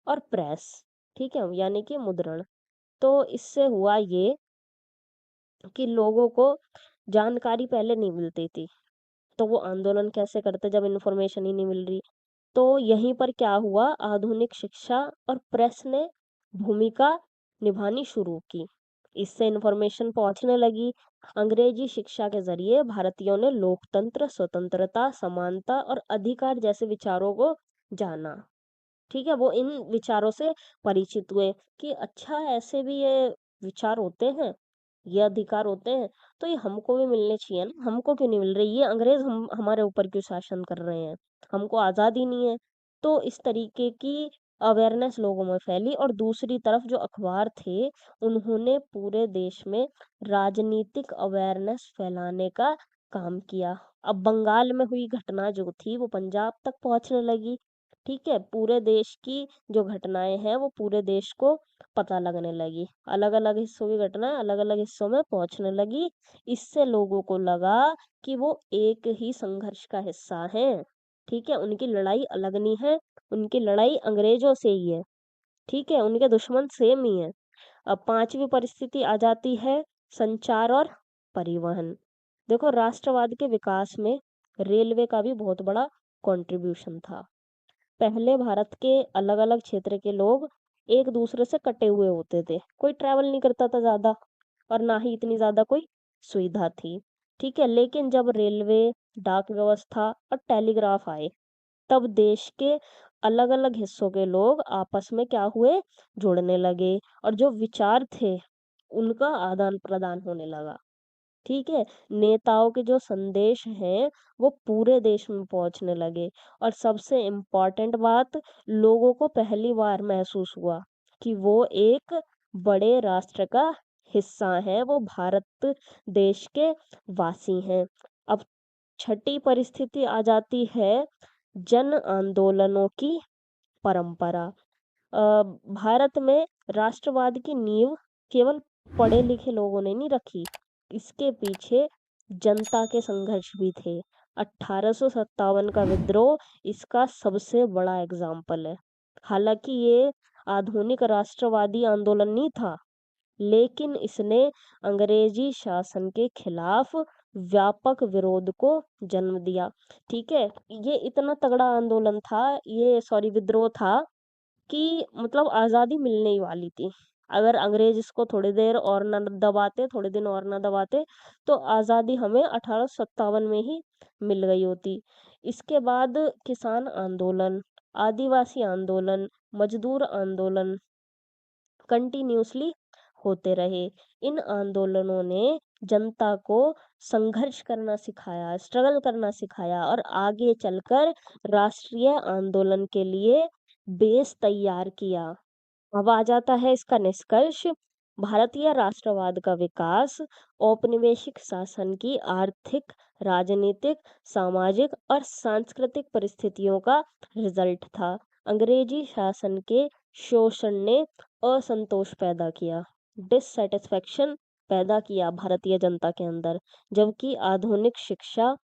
और प्रेस। ठीक है, यानी कि मुद्रण। तो इससे हुआ ये कि लोगों को जानकारी पहले नहीं मिलती थी, तो वो आंदोलन कैसे करते जब इन्फॉर्मेशन ही नहीं मिल रही। तो यहीं पर क्या हुआ, आधुनिक शिक्षा और प्रेस ने भूमिका निभानी शुरू की, इससे इन्फॉर्मेशन पहुंचने लगी। अंग्रेजी शिक्षा के जरिए भारतीयों ने लोकतंत्र, स्वतंत्रता, समानता और अधिकार जैसे विचारों को जाना। ठीक है, वो इन विचारों से परिचित हुए कि अच्छा, ऐसे भी ये विचार होते हैं, ये अधिकार होते हैं, तो ये हमको भी मिलने चाहिए ना, हमको क्यों नहीं मिल रही, ये अंग्रेज हमारे ऊपर क्यों शासन कर रहे हैं, हमको आज़ादी नहीं है। तो इस तरीके की अवेयरनेस लोगों में फैली, और दूसरी तरफ जो अखबार थे उन्होंने पूरे देश में राजनीतिक अवेयरनेस फैलाने का काम किया। अब बंगाल में हुई घटना जो थी वो पंजाब तक पहुंचने लगी। ठीक है, पूरे देश की जो घटनाएं हैं वो पूरे देश को पता लगने लगी, अलग अलग हिस्सों की घटनाएं अलग अलग हिस्सों में पहुंचने लगी। इससे लोगों को लगा कि वो एक ही संघर्ष का हिस्सा हैं। ठीक है, उनकी लड़ाई अलग नहीं है, उनकी लड़ाई अंग्रेजों से ही है। ठीक है, उनके दुश्मन सेम ही है। अब पांचवी परिस्थिति आ जाती है संचार और परिवहन। देखो, राष्ट्रवाद के विकास में रेलवे का भी बहुत बड़ा कंट्रीब्यूशन था। पहले भारत के अलग अलग क्षेत्र के लोग एक दूसरे से कटे हुए होते थे, कोई ट्रैवल नहीं करता था ज्यादा, और ना ही इतनी ज्यादा कोई सुविधा थी। ठीक है, लेकिन जब रेलवे, डाक व्यवस्था और टेलीग्राफ आए, तब देश के अलग अलग हिस्सों के लोग आपस में क्या हुए, जुड़ने लगे, और जो विचार थे उनका आदान प्रदान होने लगा। ठीक है, नेताओं के जो संदेश हैं वो पूरे देश में पहुंचने लगे। और सबसे इम्पोर्टेंट बात, लोगों को पहली बार महसूस हुआ कि वो एक बड़े राष्ट्र का हिस्सा है, वो भारत देश के वासी हैं। अब छठी परिस्थिति आ जाती है जन आंदोलनों की परंपरा। भारत में राष्ट्रवाद की नींव केवल पढ़े लिखे लोगों ने नहीं रखी, इसके पीछे जनता के संघर्ष भी थे। 1857 का विद्रोह इसका सबसे बड़ा एग्जाम्पल है। हालांकि ये आधुनिक राष्ट्रवादी आंदोलन नहीं था, लेकिन इसने अंग्रेजी शासन के खिलाफ व्यापक विरोध को जन्म दिया। ठीक है, ये इतना तगड़ा आंदोलन था, ये सॉरी विद्रोह था कि मतलब आज़ादी मिलने ही वाली थी। अगर अंग्रेज इसको थोड़ी देर और ना दबाते, थोड़े दिन और ना दबाते, तो आज़ादी हमें 1857 में ही मिल गई होती। इसके बाद किसान आंदोलन, आदिवासी आंदोलन, मजदूर आंदोलन कंटिन्यूअसली होते रहे। इन आंदोलनों ने जनता को संघर्ष करना सिखाया, स्ट्रगल करना सिखाया और आगे चलकर राष्ट्रीय आंदोलन के लिए बेस तैयार किया। अब आ जाता है इसका निष्कर्ष। भारतीय राष्ट्रवाद का विकास औपनिवेशिक शासन की आर्थिक, राजनीतिक, सामाजिक और सांस्कृतिक परिस्थितियों का रिजल्ट था। अंग्रेजी शासन के शोषण ने असंतोष पैदा किया, डिससेटिस्फेक्शन पैदा किया भारतीय जनता के अंदर, जबकि आधुनिक शिक्षा,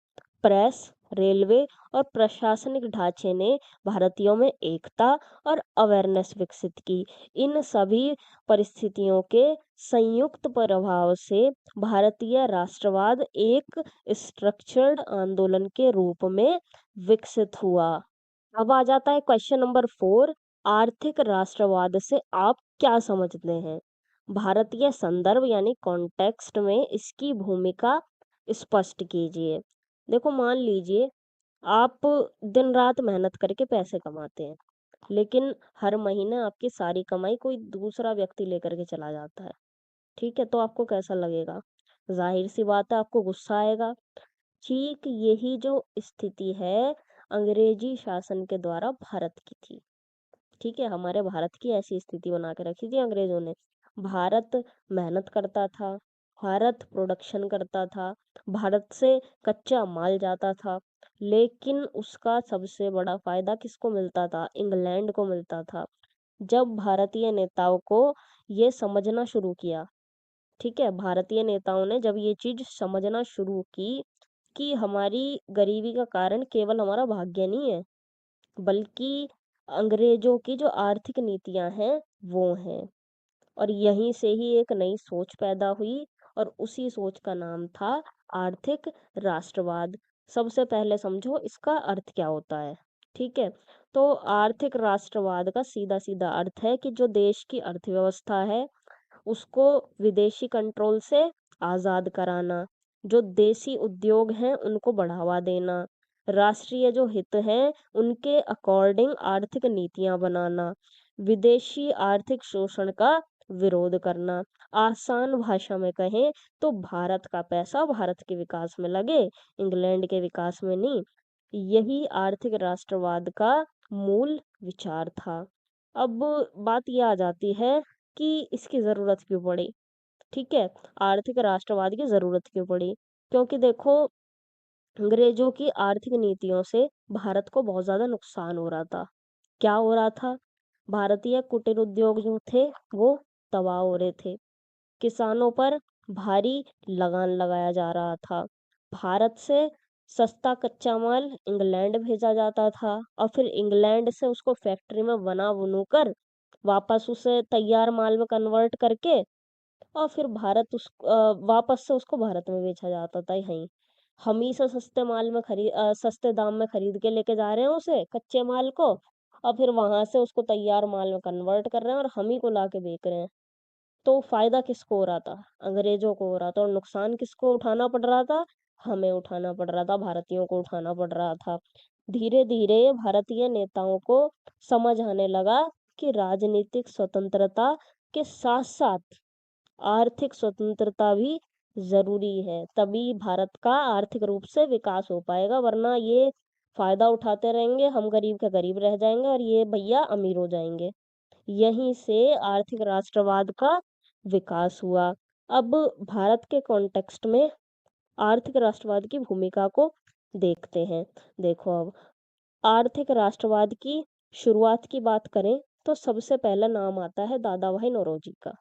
प्रेस, रेलवे और प्रशासनिक ढांचे ने भारतीयों में एकता और अवेयरनेस विकसित की। इन सभी परिस्थितियों के संयुक्त प्रभाव से भारतीय राष्ट्रवाद एक स्ट्रक्चर्ड आंदोलन के रूप में विकसित हुआ। अब आ जाता है क्वेश्चन नंबर 4। आर्थिक राष्ट्रवाद से आप क्या समझते हैं? भारतीय संदर्भ यानी कॉन्टेक्स्ट में इसकी भूमिका स्पष्ट कीजिए। देखो, मान लीजिए आप दिन रात मेहनत करके पैसे कमाते हैं, लेकिन हर महीने आपकी सारी कमाई कोई दूसरा व्यक्ति लेकर के चला जाता है। ठीक है, तो आपको कैसा लगेगा? जाहिर सी बात है, आपको गुस्सा आएगा। ठीक यही जो स्थिति है अंग्रेजी शासन के द्वारा भारत की थी। ठीक है, हमारे भारत की ऐसी स्थिति बना के रखी थी अंग्रेजों ने। भारत मेहनत करता था, भारत प्रोडक्शन करता था, भारत से कच्चा माल जाता था, लेकिन उसका सबसे बड़ा फायदा किसको मिलता था? इंग्लैंड को मिलता था। जब भारतीय नेताओं को ये समझना शुरू किया, ठीक है, भारतीय नेताओं ने जब ये चीज समझना शुरू की कि हमारी गरीबी का कारण केवल हमारा भाग्य नहीं है, बल्कि अंग्रेजों की जो आर्थिक नीतियां हैं वो हैं, और यहीं से ही एक नई सोच पैदा हुई, और उसी सोच का नाम था आर्थिक राष्ट्रवाद। सबसे पहले समझो इसका अर्थ क्या होता है। ठीक है, तो आर्थिक राष्ट्रवाद का सीधा सीधा अर्थ है कि जो देश की अर्थव्यवस्था है उसको विदेशी कंट्रोल से आज़ाद कराना, जो देसी उद्योग हैं उनको बढ़ावा देना, राष्ट्रीय जो हित हैं उनके अकॉर्डिंग आर्थिक नीतियां बनाना, विदेशी आर्थिक शोषण का विरोध करना। आसान भाषा में कहें तो भारत का पैसा भारत के विकास में लगे, इंग्लैंड के विकास में नहीं। यही आर्थिक राष्ट्रवाद का मूल विचार था। अब बात यह आ जाती है कि इसकी ज़रूरत क्यों पड़ी? ठीक है, आर्थिक राष्ट्रवाद की ज़रूरत क्यों पड़ी? क्योंकि देखो, अंग्रेजों की आर्थिक नीतियों से भारत को बहुत ज़्यादा नुकसान हो रहा था। क्या हो रहा था? भारतीय कुटीर उद्योग जो थे वो तबाह हो रहे थे, किसानों पर भारी लगान लगाया जा रहा था, भारत से सस्ता कच्चा माल इंग्लैंड भेजा जाता था, और फिर इंग्लैंड से उसको फैक्ट्री में बना बुनू कर वापस उसे तैयार माल में कन्वर्ट करके और फिर वापस से उसको भारत में बेचा जाता था। यहीं हम ही से सस्ते दाम में खरीद के लेके जा रहे हैं उसे कच्चे माल को, और फिर वहां से उसको तैयार माल में कन्वर्ट कर रहे हैं और हम ही को ला के बेच रहे हैं। तो फायदा किसको हो रहा था? अंग्रेजों को हो रहा था, और नुकसान किसको उठाना पड़ रहा था? हमें उठाना पड़ रहा था, भारतीयों को उठाना पड़ रहा था। धीरे धीरे भारतीय नेताओं को समझ आने लगा कि राजनीतिक स्वतंत्रता के साथ साथ आर्थिक स्वतंत्रता भी जरूरी है, तभी भारत का आर्थिक रूप से विकास हो पाएगा, वरना ये फायदा उठाते रहेंगे, हम गरीब के गरीब रह जाएंगे और ये भैया अमीर हो जाएंगे। यहीं से आर्थिक राष्ट्रवाद का विकास हुआ। अब भारत के कॉन्टेक्स्ट में आर्थिक राष्ट्रवाद की भूमिका को देखते हैं। देखो अब आर्थिक राष्ट्रवाद की शुरुआत की बात करें तो सबसे पहला नाम आता है दादा भाई नौरोजी का।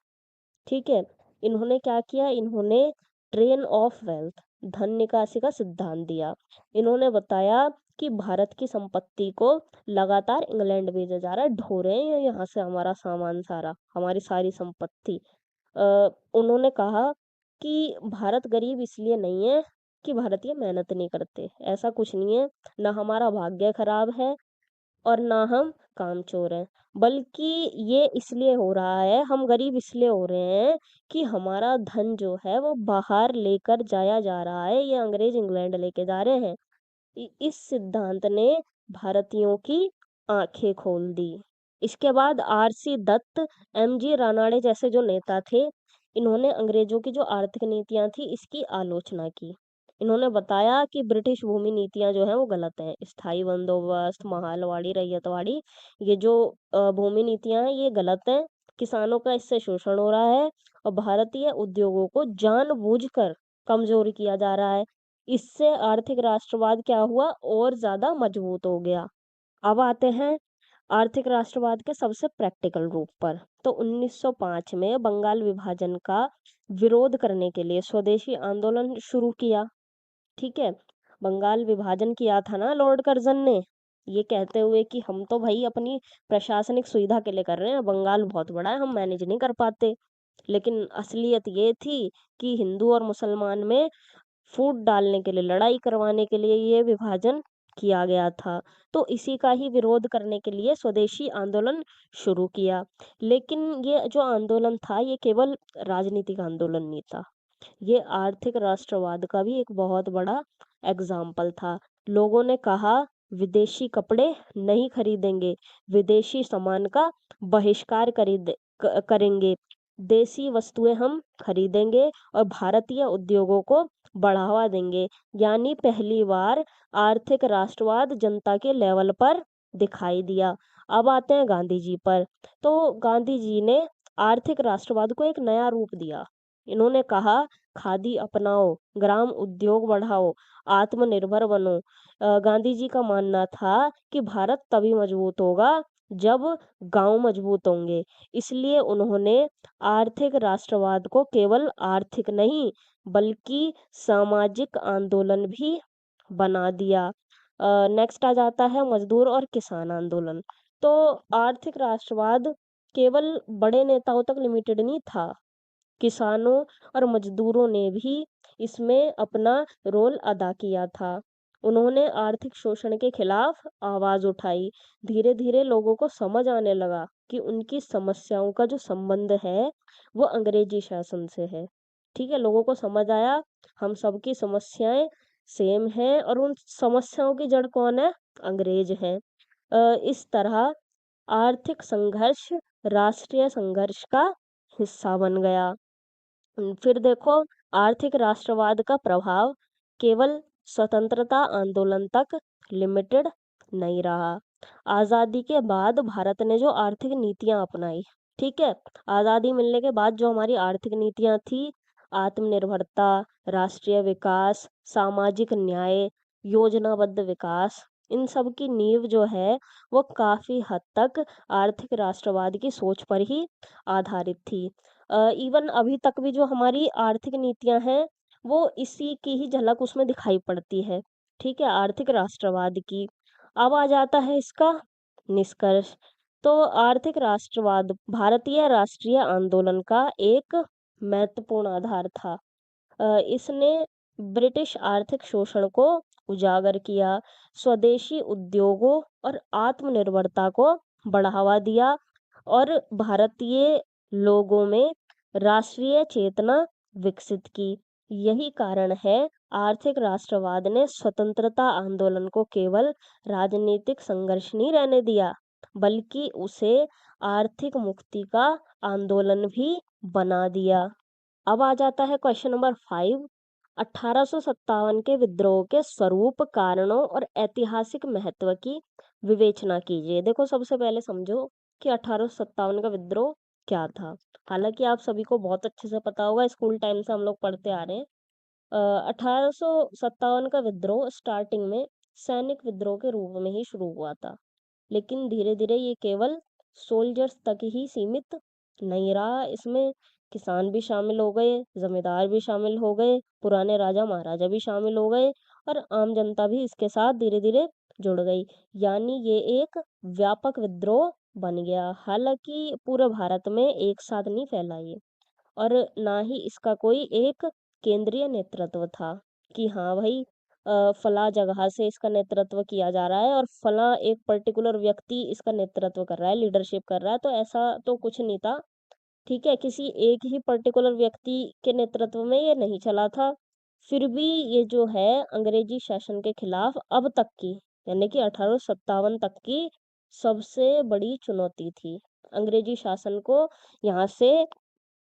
ठीक है। इन्होंने क्या किया, इन्होंने ट्रेन ऑफ वेल्थ धन निकासी का सिद्धांत दिया। इन्होंने बताया कि भारत की संपत्ति को लगातार इंग्लैंड भेजा जा रहा है, ढो रहे हैं यहाँ से हमारा सामान सारा, हमारी सारी संपत्ति। उन्होंने कहा कि भारत गरीब इसलिए नहीं है कि भारतीय मेहनत नहीं करते, ऐसा कुछ नहीं है, ना हमारा भाग्य खराब है और ना हम कामचोर हैं, बल्कि ये इसलिए हो रहा है, हम गरीब इसलिए हो रहे हैं कि हमारा धन जो है वो बाहर लेकर जाया जा रहा है, ये अंग्रेज इंग्लैंड लेके जा रहे हैं। इस सिद्धांत ने भारतीयों की आंखें खोल दी। इसके बाद आरसी दत्त, एमजी रानाडे जैसे जो नेता थे, इन्होंने अंग्रेजों की जो आर्थिक नीतियां थी इसकी आलोचना की। इन्होंने बताया कि ब्रिटिश भूमि नीतियां जो हैं वो गलत हैं, स्थायी बंदोबस्त, महालवाड़ी, रैयतवाड़ी, ये जो भूमि नीतियां हैं ये गलत हैं, किसानों का इससे शोषण हो रहा है और भारतीय उद्योगों को जानबूझकर कमजोर किया जा रहा है। इससे आर्थिक राष्ट्रवाद क्या हुआ, और ज्यादा मजबूत हो गया। अब आते हैं आर्थिक राष्ट्रवाद के सबसे प्रैक्टिकल रूप पर। तो 1905 में बंगाल विभाजन का विरोध करने के लिए स्वदेशी आंदोलन शुरू किया। ठीक है। बंगाल विभाजन किया था ना लॉर्ड कर्जन ने, ये कहते हुए कि हम तो भाई अपनी प्रशासनिक सुविधा के लिए कर रहे हैं, बंगाल बहुत बड़ा है, हम मैनेज नहीं कर पाते। लेकिन असलियत ये थी कि हिंदू और मुसलमान में फूट डालने के लिए, लड़ाई करवाने के लिए ये विभाजन किया गया था। तो इसी का ही विरोध करने के लिए स्वदेशी आंदोलन शुरू किया। लेकिन ये जो आंदोलन था ये केवल राजनीतिक आंदोलन नहीं था, ये आर्थिक राष्ट्रवाद का भी एक बहुत बड़ा एग्जाम्पल था। लोगों ने कहा विदेशी कपड़े नहीं खरीदेंगे, विदेशी सामान का बहिष्कार करेंगे, देसी वस्तुएं हम खरीदेंगे और भारतीय उद्योगों को बढ़ावा देंगे। यानी पहली बार आर्थिक राष्ट्रवाद जनता के लेवल पर दिखाई दिया। अब आते हैं गांधी जी पर। तो गांधी जी ने आर्थिक राष्ट्रवाद को एक नया रूप दिया। इन्होंने कहा खादी अपनाओ, ग्राम उद्योग बढ़ाओ, आत्मनिर्भर बनो। गांधी जी का मानना था कि भारत तभी मजबूत होगा जब गांव मजबूत होंगे। इसलिए उन्होंने आर्थिक राष्ट्रवाद को केवल आर्थिक नहीं बल्कि सामाजिक आंदोलन भी बना दिया। नेक्स्ट आ जाता है मजदूर और किसान आंदोलन। तो आर्थिक राष्ट्रवाद केवल बड़े नेताओं तक लिमिटेड नहीं था, किसानों और मजदूरों ने भी इसमें अपना रोल अदा किया था। उन्होंने आर्थिक शोषण के खिलाफ आवाज उठाई। धीरे धीरे लोगों को समझ आने लगा कि उनकी समस्याओं का जो संबंध है वो अंग्रेजी शासन से है। ठीक है, लोगों को समझ आया हम सबकी समस्याएं सेम हैं और उन समस्याओं की जड़ कौन है, अंग्रेज हैं। इस तरह आर्थिक संघर्ष राष्ट्रीय संघर्ष का हिस्सा बन गया। फिर देखो आर्थिक राष्ट्रवाद का प्रभाव केवल स्वतंत्रता आंदोलन तक लिमिटेड नहीं रहा। आजादी के बाद भारत ने जो आर्थिक नीतियां अपनाई, ठीक है, आजादी मिलने के बाद जो हमारी आर्थिक नीतियां थी, आत्मनिर्भरता, राष्ट्रीय विकास, सामाजिक न्याय, योजनाबद्ध विकास, इन सब की नींव जो है वो काफी हद तक आर्थिक राष्ट्रवाद की सोच पर ही आधारित थी। इवन अभी तक भी जो हमारी आर्थिक नीतियां हैं वो इसी की ही झलक उसमें दिखाई पड़ती है। ठीक है, आर्थिक राष्ट्रवाद की। अब आ जाता है इसका निष्कर्ष। तो आर्थिक राष्ट्रवाद भारतीय राष्ट्रीय आंदोलन का एक महत्वपूर्ण आधार था। इसने ब्रिटिश आर्थिक शोषण को उजागर किया, स्वदेशी उद्योगों और आत्मनिर्भरता को बढ़ावा दिया और भारतीय लोगों में राष्ट्रीय चेतना विकसित की। यही कारण है आर्थिक राष्ट्रवाद ने स्वतंत्रता आंदोलन को केवल राजनीतिक संघर्ष नहीं रहने दिया, बल्कि उसे आर्थिक मुक्ति का आंदोलन भी बना दिया। अब आ जाता है क्वेश्चन नंबर 5। 1857 के विद्रोह के स्वरूप, कारणों और ऐतिहासिक महत्व की विवेचना कीजिए। देखो सबसे पहले समझो कि 1857 का विद्रोह क्या था। हालांकि आप सभी को बहुत अच्छे से पता होगा, स्कूल टाइम से हम लोग पढ़ते आ रहे हैं। 1857 का विद्रोह स्टार्टिंग में सैनिक विद्रोह के रूप में ही शुरू हुआ था, लेकिन धीरे धीरे ये केवल सोल्जर्स तक ही सीमित नहीं रहा। इसमें किसान भी शामिल हो गए, जमींदार भी शामिल हो गए, पुराने राजा महाराजा भी शामिल हो गए और आम जनता भी इसके साथ धीरे धीरे जुड़ गई। यानी ये एक व्यापक विद्रोह बन गया। हालांकि पूरे भारत में एक साथ नहीं फैला ये, और ना ही इसका कोई एक केंद्रीय नेतृत्व था कि हाँ भाई फला जगह से इसका नेतृत्व किया जा रहा है और फला एक पर्टिकुलर व्यक्ति इसका नेतृत्व कर रहा है, लीडरशिप कर रहा है। तो ऐसा तो कुछ नहीं था। ठीक है, किसी एक ही पर्टिकुलर व्यक्ति के नेतृत्व में ये नहीं चला था। फिर भी ये जो है अंग्रेजी शासन के खिलाफ अब तक की, यानी कि 1857 तक की सबसे बड़ी चुनौती थी। अंग्रेजी शासन को यहाँ से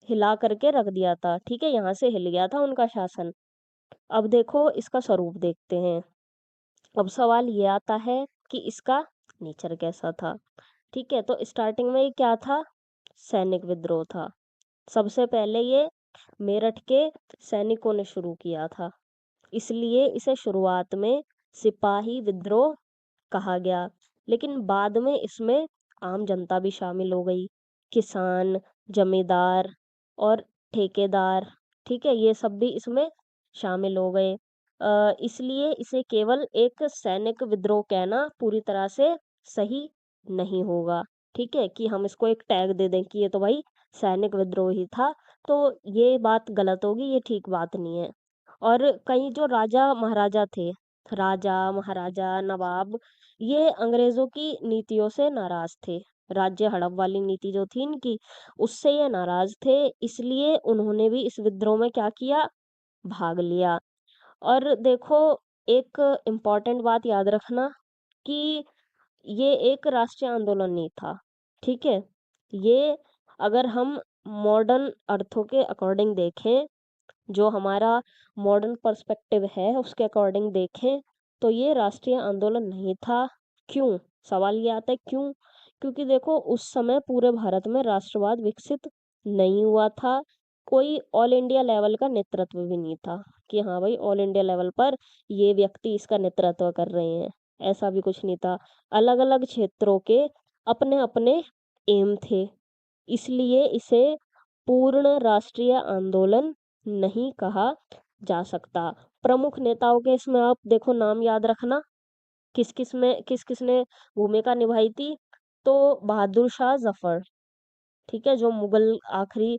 हिला करके रख दिया था। ठीक है, यहाँ से हिल गया था उनका शासन। अब देखो इसका स्वरूप देखते हैं। अब सवाल ये आता है कि इसका नेचर कैसा था। ठीक है, तो स्टार्टिंग में ये क्या था? सैनिक विद्रोह था। सबसे पहले ये मेरठ के सैनिकों ने शुरू किया था, इसलिए इसे शुरुआत में सिपाही विद्रोह कहा गया। लेकिन बाद में इसमें आम जनता भी शामिल हो गई, किसान, जमींदार और ठेकेदार। ठीक है, ये सब भी इसमें शामिल हो गए। इसलिए इसे केवल एक सैनिक विद्रोह कहना पूरी तरह से सही नहीं होगा। ठीक है, कि हम इसको एक टैग दे दें कि ये तो भाई सैनिक विद्रोह ही था, तो ये बात गलत होगी, ये ठीक बात नहीं है। और कई जो राजा महाराजा थे, राजा महाराजा नवाब, ये अंग्रेजों की नीतियों से नाराज थे। राज्य हड़प वाली नीति जो थी इनकी, उससे ये नाराज थे, इसलिए उन्होंने भी इस विद्रोह में क्या किया? भाग लिया। और देखो, एक इम्पोर्टेंट बात याद रखना कि ये एक राष्ट्रीय आंदोलन नहीं था। ठीक है, ये अगर हम मॉडर्न अर्थों के अकॉर्डिंग देखें, जो हमारा मॉडर्न पर्सपेक्टिव है उसके अकॉर्डिंग देखें, तो ये राष्ट्रीय आंदोलन नहीं था। क्यों? सवाल ये आता है क्यों? क्योंकि देखो उस समय पूरे भारत में राष्ट्रवाद विकसित नहीं हुआ था। कोई ऑल इंडिया लेवल का नेतृत्व भी नहीं था कि हाँ भाई ऑल इंडिया लेवल पर ये व्यक्ति इसका नेतृत्व कर रहे हैं, ऐसा भी कुछ नहीं था। अलग अलग क्षेत्रों के अपने अपने एम थे, इसलिए इसे पूर्ण राष्ट्रीय आंदोलन नहीं कहा जा सकता। प्रमुख नेताओं के इसमें आप देखो नाम याद रखना, किस किस ने भूमिका निभाई थी। तो बहादुर शाह जफर, ठीक है, जो आखिरी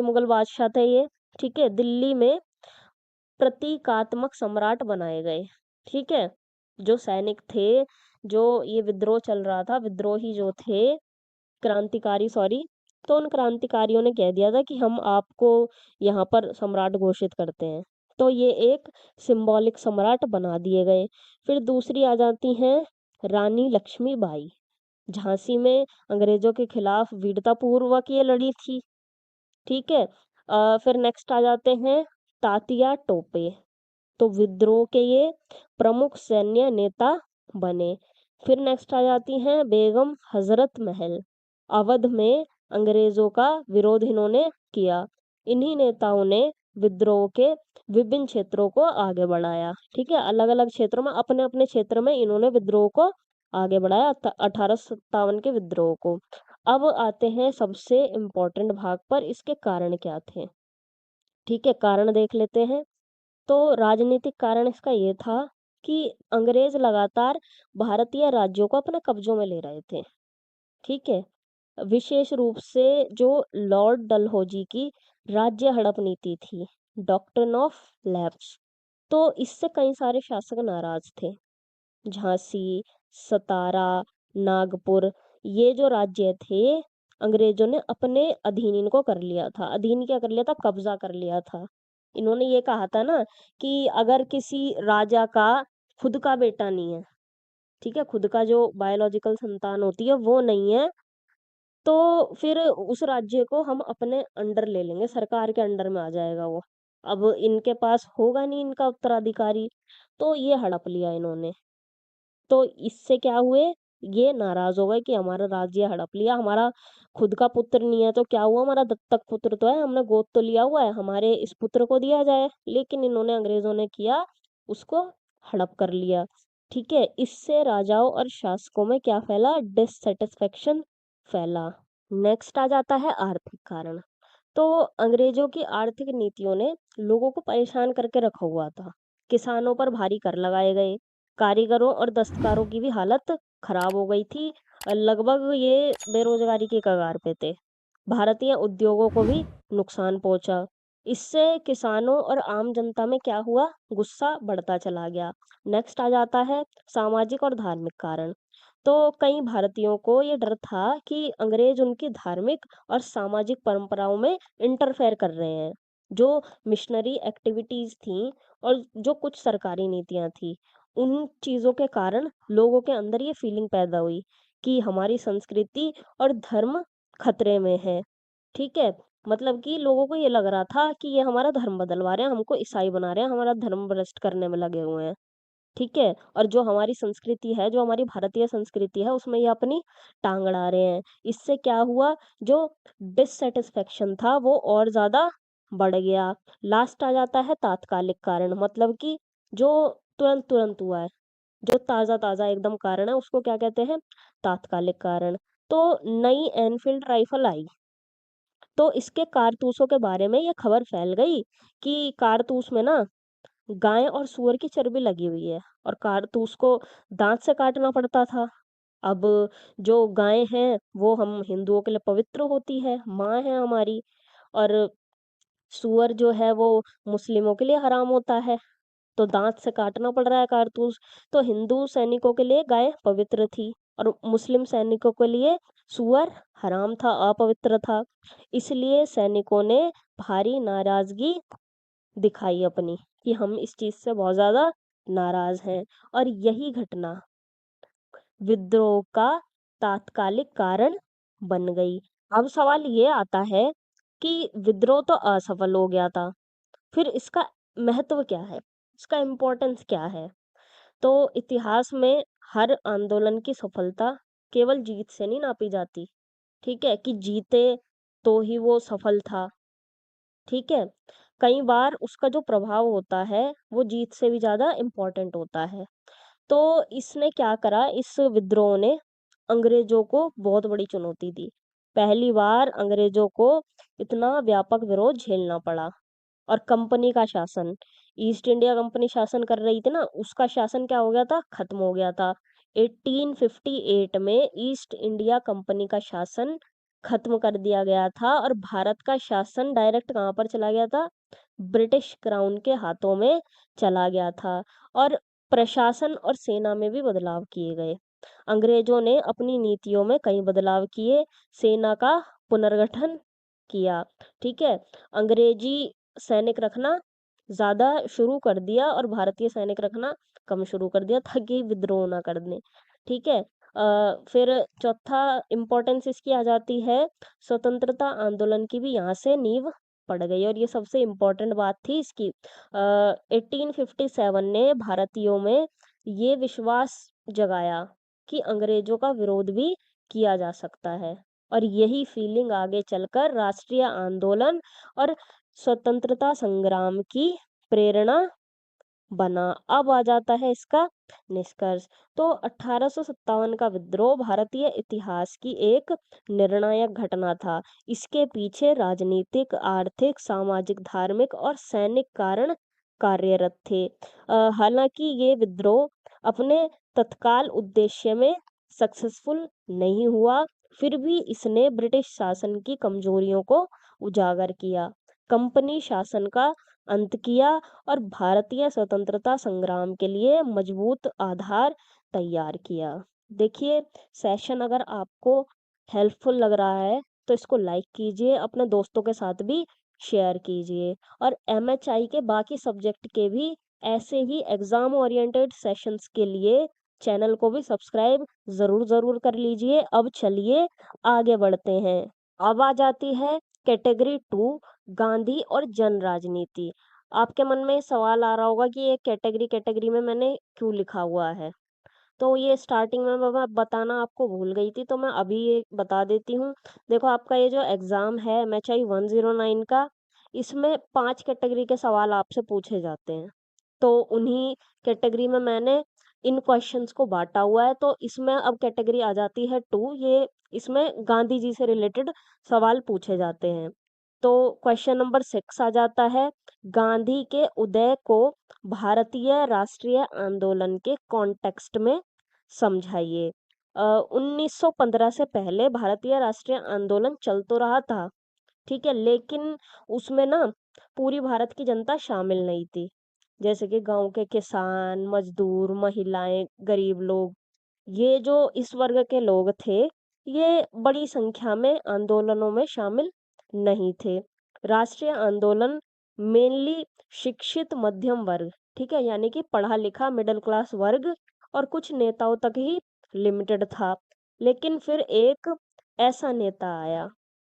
मुगल बादशाह थे ये। ठीक है, दिल्ली में प्रतीकात्मक सम्राट बनाए गए। ठीक है, जो सैनिक थे, जो ये विद्रोह चल रहा था, विद्रोही जो थे, क्रांतिकारी सॉरी, तो उन क्रांतिकारियों ने कह दिया था कि हम आपको यहाँ पर सम्राट घोषित करते हैं। तो ये एक सिंबॉलिक सम्राट बना दिए गए। फिर दूसरी आ जाती हैं रानी लक्ष्मीबाई, झांसी में अंग्रेजों के खिलाफ वीरता पूर्वक ये लड़ी थी। ठीक है, फिर नेक्स्ट आ जाते हैं तात्या टोपे, तो विद्रोह के ये प्रमुख सैन्य नेता बने। फिर नेक्स्ट आ जाती हैं बेगम हजरत महल, अवध में अंग्रेजों का विरोध इन्होंने किया। इन्हीं नेताओं ने विद्रोह के विभिन्न क्षेत्रों को आगे बढ़ाया। ठीक है, अलग अलग क्षेत्रों में अपने अपने क्षेत्र में इन्होंने विद्रोह को आगे बढ़ाया, 1857 के विद्रोह को। अब आते हैं सबसे इम्पोर्टेंट भाग पर, इसके कारण क्या थे। ठीक है, कारण देख लेते हैं। तो राजनीतिक कारण इसका ये था कि अंग्रेज लगातार भारतीय राज्यों को अपने कब्जों में ले रहे थे। ठीक है, विशेष रूप से जो लॉर्ड डलहौजी की राज्य हड़प नीति थी, डॉक्ट्रिन ऑफ लैप्स, तो इससे कई सारे शासक नाराज थे। झांसी, सतारा, नागपुर, ये जो राज्य थे, अंग्रेजों ने अपने अधीन इनको कर लिया था। अधीन क्या कर लिया था? कब्जा कर लिया था। इन्होंने ये कहा था ना कि अगर किसी राजा का खुद का बेटा नहीं है, ठीक है, खुद का जो बायोलॉजिकल संतान होती है वो नहीं है, तो फिर उस राज्य को हम अपने अंडर ले लेंगे, सरकार के अंडर में आ जाएगा वो। अब इनके पास होगा नहीं इनका उत्तराधिकारी, तो ये हड़प लिया इन्होंने। तो इससे क्या हुए? ये नाराज हो गए कि हमारा राज्य हड़प लिया, हमारा खुद का पुत्र नहीं है तो क्या हुआ, हमारा दत्तक पुत्र तो है, हमने गोद तो लिया हुआ है, हमारे इस पुत्र को दिया जाए। लेकिन इन्होंने, अंग्रेजों ने किया, उसको हड़प कर लिया। ठीक है, इससे राजाओं और शासकों में क्या फैला, डिससेटिस्फेक्शन फैला। नेक्स्ट आ जाता है आर्थिक कारण। तो अंग्रेजों की आर्थिक नीतियों ने लोगों को परेशान करके रखा हुआ था। किसानों पर भारी कर लगाए गए, कारीगरों और दस्तकारों की भी हालत खराब हो गई थी, लगभग ये बेरोजगारी के कगार पे थे। भारतीय उद्योगों को भी नुकसान पहुंचा। इससे किसानों और आम जनता में क्या हुआ, गुस्सा बढ़ता चला गया। नेक्स्ट आ जाता है सामाजिक और धार्मिक कारण। तो कई भारतीयों को ये डर था कि अंग्रेज उनकी धार्मिक और सामाजिक परंपराओं में इंटरफेयर कर रहे हैं। जो मिशनरी एक्टिविटीज थी और जो कुछ सरकारी नीतियां थी, उन चीजों के कारण लोगों के अंदर ये फीलिंग पैदा हुई कि हमारी संस्कृति और धर्म खतरे में है। ठीक है, मतलब कि लोगों को ये लग रहा था कि ये हमारा धर्म बदलवा रहे हैं, हमको ईसाई बना रहे हैं, हमारा धर्म भ्रष्ट करने में लगे हुए हैं। ठीक है, और जो हमारी संस्कृति है, जो हमारी भारतीय संस्कृति है, उसमें ये अपनी टांग अड़ा रहे हैं। इससे क्या हुआ, जो डिससेटिस्फेक्शन था वो और ज्यादा बढ़ गया। लास्ट आ जाता है तात्कालिक कारण, मतलब कि जो तुरंत तुरंत हुआ है, जो ताजा ताजा एकदम कारण है, उसको क्या कहते हैं, तात्कालिक कारण। तो नई एनफील्ड राइफल आई, तो इसके कारतूसों के बारे में ये खबर फैल गई कि कारतूस में ना गाय और सुअर की चर्बी लगी हुई है, और कारतूस को दांत से काटना पड़ता था। अब जो गाय हैं वो हम हिंदुओं के लिए पवित्र होती है, माँ है हमारी, और सुअर जो है वो मुस्लिमों के लिए हराम होता है। तो दांत से काटना पड़ रहा है कारतूस। तो हिंदू सैनिकों के लिए गाय पवित्र थी, और मुस्लिम सैनिकों के लिए सुअर हराम था, अपवित्र था। इसलिए सैनिकों ने भारी नाराजगी दिखाई अपनी, कि हम इस चीज से बहुत ज्यादा नाराज हैं। और यही घटना विद्रोह का तात्कालिक कारण बन गई। अब सवाल ये आता है कि विद्रोह तो असफल हो गया था, फिर इसका महत्व क्या है, इसका इम्पोर्टेंस क्या है। तो इतिहास में हर आंदोलन की सफलता केवल जीत से नहीं नापी जाती। ठीक है, कि जीते तो ही वो सफल था। ठीक है, कई बार उसका जो प्रभाव होता है वो जीत से भी ज्यादा इम्पोर्टेंट होता है। तो इसने क्या करा, इस विद्रोह ने अंग्रेजों को बहुत बड़ी चुनौती दी। पहली बार अंग्रेजों को इतना व्यापक विरोध झेलना पड़ा। और कंपनी का शासन, ईस्ट इंडिया कंपनी शासन कर रही थी ना, उसका शासन क्या हो गया था, खत्म हो गया था। 1858 में ईस्ट इंडिया कंपनी का शासन खत्म कर दिया गया था, और भारत का शासन डायरेक्ट कहाँ पर चला गया था, ब्रिटिश क्राउन के हाथों में चला गया था। और प्रशासन और सेना में भी बदलाव किए गए। अंग्रेजों ने अपनी नीतियों में कई बदलाव किए, सेना का पुनर्गठन किया। ठीक है, अंग्रेजी सैनिक रखना ज्यादा शुरू कर दिया और भारतीय सैनिक रखना कम शुरू कर दिया, ताकि विद्रोह ना कर दें। ठीक है, फिर चौथा इम्पोर्टेंस इसकी आ जाती है, स्वतंत्रता आंदोलन की भी यहाँ से नींव पड़ गई, और ये सबसे इम्पोर्टेंट बात थी इसकी। 1857 ने भारतीयों में ये विश्वास जगाया कि अंग्रेजों का विरोध भी किया जा सकता है। और यही फीलिंग आगे चलकर राष्ट्रीय आंदोलन और स्वतंत्रता संग्राम की प्रेरणा बना। अब आ जाता है इसका निष्कर्ष। तो 1857 का विद्रोह भारतीय इतिहास की एक निर्णायक घटना था। इसके पीछे राजनीतिक, आर्थिक, सामाजिक, धार्मिक और सैनिक कारण कार्यरत थे। हालांकि ये विद्रोह अपने तत्काल उद्देश्य में सक्सेसफुल नहीं हुआ, फिर भी इसने ब्रिटिश शासन की कमजोरियों को उजागर किया, कंपनी शासन का अंत किया, और भारतीय स्वतंत्रता संग्राम के लिए मजबूत आधार तैयार किया। देखिए, सेशन अगर आपको हेल्पफुल लग रहा है तो इसको लाइक कीजिए, अपने दोस्तों के साथ भी शेयर कीजिए, और एमएचआई के बाकी सब्जेक्ट के भी ऐसे ही एग्जाम ओरिएंटेड सेशंस के लिए चैनल को भी सब्सक्राइब जरूर जरूर कर लीजिए। अब चलिए आगे बढ़ते हैं। अब आ जाती है कैटेगरी 2, गांधी और जन राजनीति। आपके मन में सवाल आ रहा होगा कि ये कैटेगरी कैटेगरी में मैंने क्यों लिखा हुआ है। तो ये स्टार्टिंग में मैं बताना आपको भूल गई थी, तो मैं अभी ये बता देती हूँ। देखो, आपका ये जो एग्ज़ाम है MHI 109 का, इसमें 5 कैटेगरी के सवाल आपसे पूछे जाते हैं। तो उन्हीं कैटेगरी में मैंने इन क्वेश्चंस को बाँटा हुआ है, तो इसमें अब कैटेगरी आ जाती है 2, ये इसमें गांधी जी से रिलेटेड सवाल पूछे जाते हैं। तो क्वेश्चन नंबर 6 आ जाता है, गांधी के उदय को भारतीय राष्ट्रीय आंदोलन के कॉन्टेक्स्ट में समझाइए। 1915 से पहले भारतीय राष्ट्रीय आंदोलन चल तो रहा था, ठीक है, लेकिन उसमें ना पूरी भारत की जनता शामिल नहीं थी। जैसे कि गांव के किसान, मजदूर, महिलाएं, गरीब लोग, ये जो इस वर्ग के लोग थे, ये बड़ी संख्या में आंदोलनों में शामिल नहीं थे। राष्ट्रीय आंदोलन मेनली शिक्षित मध्यम वर्ग, ठीक है, यानी कि पढ़ा लिखा मिडिल क्लास वर्ग और कुछ नेताओं तक ही लिमिटेड था। लेकिन फिर एक ऐसा नेता आया